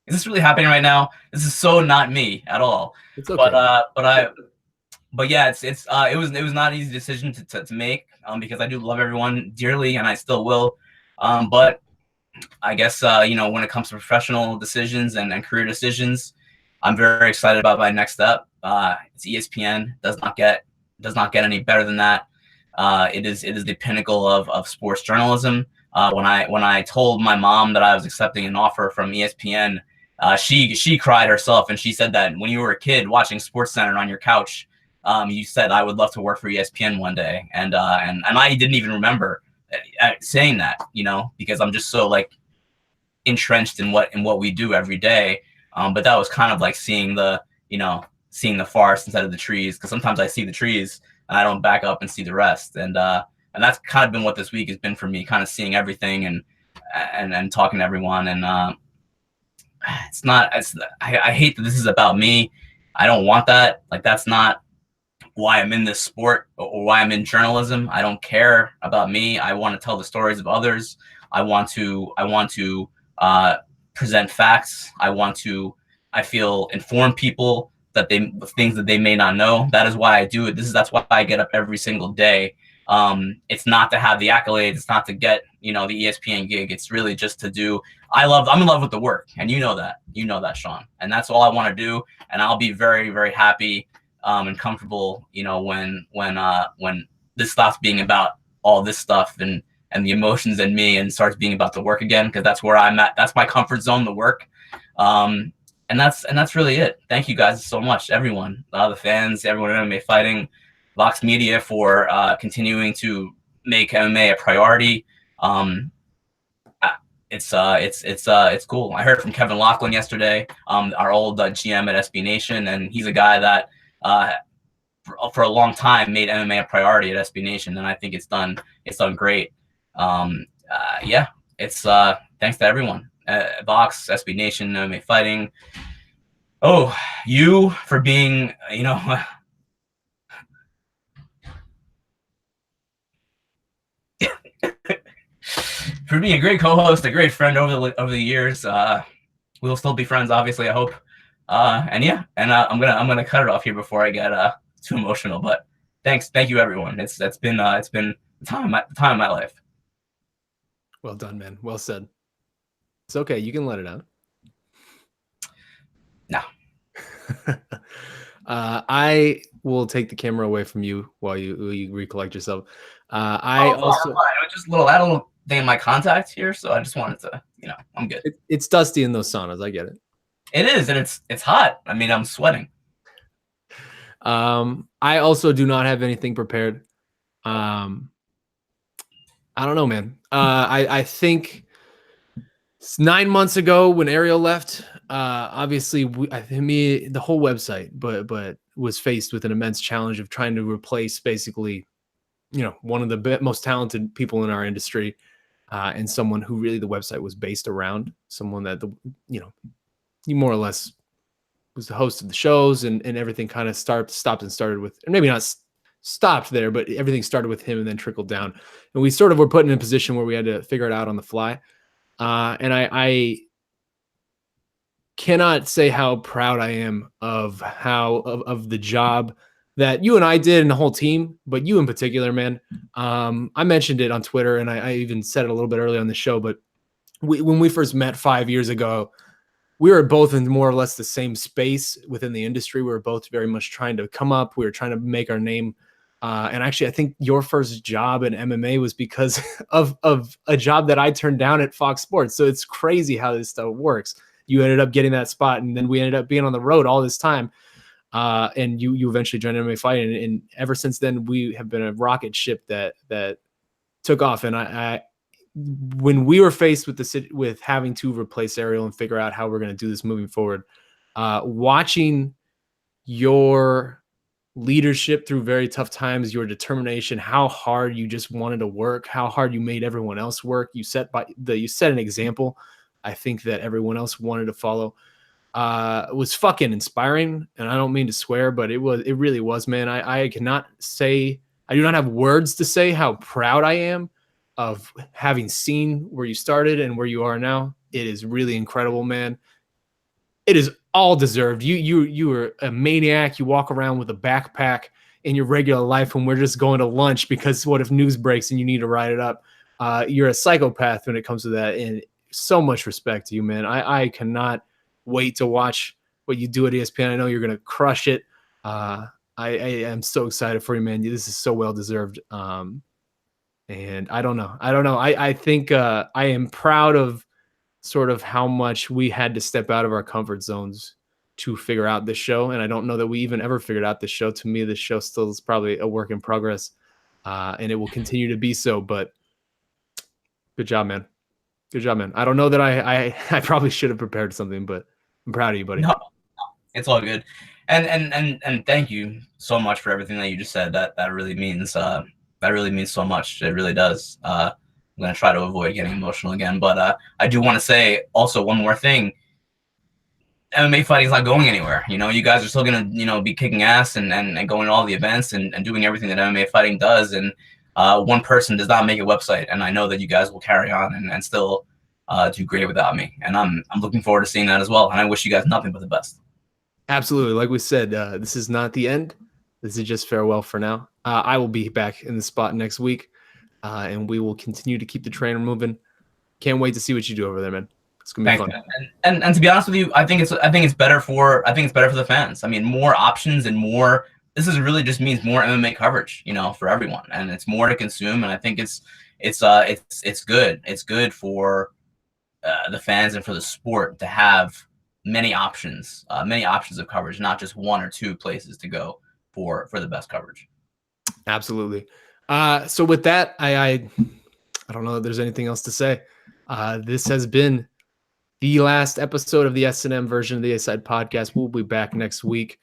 Is this really happening right now? This is so not me at all. It's okay. But yeah, it was not an easy decision to make, because I do love everyone dearly, and I still will. But I guess you know, when it comes to professional decisions and career decisions, I'm very excited about my next step. It's ESPN. Does not get any better than that. It is the pinnacle of sports journalism. When I told my mom that I was accepting an offer from ESPN, she cried herself, and she said that when you were a kid watching SportsCenter on your couch, you said, "I would love to work for ESPN one day," and I didn't even remember saying that, you know, because I'm just so like entrenched in what we do every day. But that was kind of like seeing the forest instead of the trees, because sometimes I see the trees and I don't back up and see the rest. And that's kind of been what this week has been for me, kind of seeing everything and talking to everyone. And I hate that this is about me. I don't want that. Like, that's not why I'm in this sport or why I'm in journalism. I don't care about me. I want to tell the stories of others. I want to present facts. I feel inform people that things that they may not know. That is why I do it. That's why I get up every single day. It's not to have the accolades. It's not to get, the ESPN gig. It's really just to do. I'm in love with the work, and you know that, Shaun, and that's all I want to do. And I'll be very, very happy and comfortable, when this stops being about all this stuff and the emotions in me and starts being about the work again, because that's where I'm at. That's my comfort zone, the work. And that's really it. Thank you guys so much, everyone, the fans, everyone in MMA Fighting, Vox Media for continuing to make MMA a priority. It's cool. I heard from Kevin Laughlin yesterday, our old GM at SB Nation, and he's a guy that for a long time made MMA a priority at SB Nation, and I think it's done great. It's thanks to everyone, Vox, SB Nation, MMA Fighting. Oh, you for being, for being a great co-host, a great friend over the years. We'll still be friends, obviously, I hope. I'm gonna cut it off here before I get too emotional. But thank you, everyone. It's been the time of my life. Well done, man. Well said. It's okay. You can let it out. No. I will take the camera away from you while you recollect yourself. I just add a little thing in my contact here, so I just wanted to, I'm good. It's dusty in those saunas. I get it. It is, and it's hot. I mean, I'm sweating. I also do not have anything prepared. I don't know, man. I think 9 months ago when Ariel left, obviously the whole website, but was faced with an immense challenge of trying to replace basically, one of the most talented people in our industry, and someone who really the website was based around, someone that you more or less was the host of the shows, and everything kind of stopped and started with, and maybe not stopped there, but everything started with him and then trickled down. And we sort of were put in a position where we had to figure it out on the fly. And I cannot say how proud I am of the job that you and I did and the whole team, but you in particular, man. I mentioned it on Twitter, and I even said it a little bit earlier on the show, but when we first met 5 years ago, we were both in more or less the same space within the industry. We were both very much trying to come up. We were trying to make our name. And actually, I think your first job in MMA was because of a job that I turned down at Fox Sports. So it's crazy how this stuff works. You ended up getting that spot, and then we ended up being on the road all this time. And you eventually joined MMA Fighting, and ever since then, we have been a rocket ship that took off. And I when we were faced with having to replace Ariel and figure out how we're going to do this moving forward, watching your leadership through very tough times, your determination, how hard you just wanted to work, how hard you made everyone else work. You set an example, I think, that everyone else wanted to follow. It was fucking inspiring, and I don't mean to swear, but it really was, man. I do not have words to say how proud I am of having seen where you started and where you are now. It is really incredible, man. It is all deserved. You were a maniac. You walk around with a backpack in your regular life when we're just going to lunch, because what if news breaks and you need to write it up? You're a psychopath when it comes to that, and so much respect to you, man. I cannot wait to watch what you do at ESPN. I know you're going to crush it. I am so excited for you, man. This is so well deserved. And I don't know. I think I am proud of sort of how much we had to step out of our comfort zones to figure out this show. And I don't know that we even ever figured out this show. To me, this show still is probably a work in progress, and it will continue to be so. But good job, man. Good job, man. I don't know that I probably should have prepared something, but I'm proud of you, buddy. No, it's all good. And thank you so much for everything that you just said. That really means so much. It really does. I'm going to try to avoid getting emotional again, but I do want to say also one more thing. MMA fighting is not going anywhere. You guys are still going to, be kicking ass and going to all the events and doing everything that MMA fighting does. And one person does not make a website. And I know that you guys will carry on and still do great without me. And I'm looking forward to seeing that as well. And I wish you guys nothing but the best. Absolutely. Like we said, this is not the end. this is just farewell for now. I will be back in the spot next week, and we will continue to keep the train moving. Can't wait to see what you do over there, man. It's gonna be fun. And to be honest with you, I think it's better for the fans. I mean, more options and more. This is really just means more MMA coverage, for everyone, and it's more to consume. And I think it's good. It's good for the fans and for the sport to have many options of coverage, not just one or two places to go for the best coverage. Absolutely. So with that, I don't know if there's anything else to say. This has been the last episode of the S&M version of the A-Side podcast. We'll be back next week.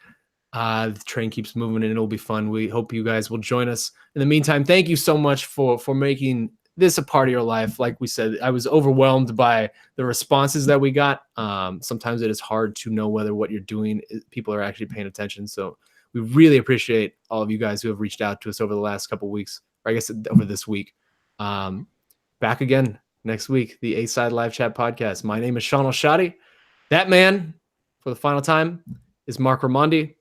The train keeps moving and it'll be fun. We hope you guys will join us. In the meantime, thank you so much for making this a part of your life. Like we said, I was overwhelmed by the responses that we got. Sometimes it is hard to know whether what you're doing, people are actually paying attention. So we really appreciate all of you guys who have reached out to us over the last couple of weeks, or I guess over this week. Back again next week, the A-Side Live Chat Podcast. My name is Shaun Al-Shatti. That man, for the final time, is Marc Raimondi.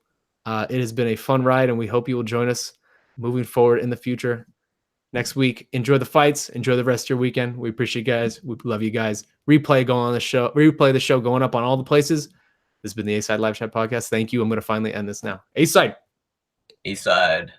It has been a fun ride, and we hope you will join us moving forward in the future. Next week, enjoy the fights. Enjoy the rest of your weekend. We appreciate you guys. We love you guys. Replay the show going up on all the places. This has been the A-Side Live Chat Podcast. Thank you. I'm going to finally end this now. A-Side. A-Side.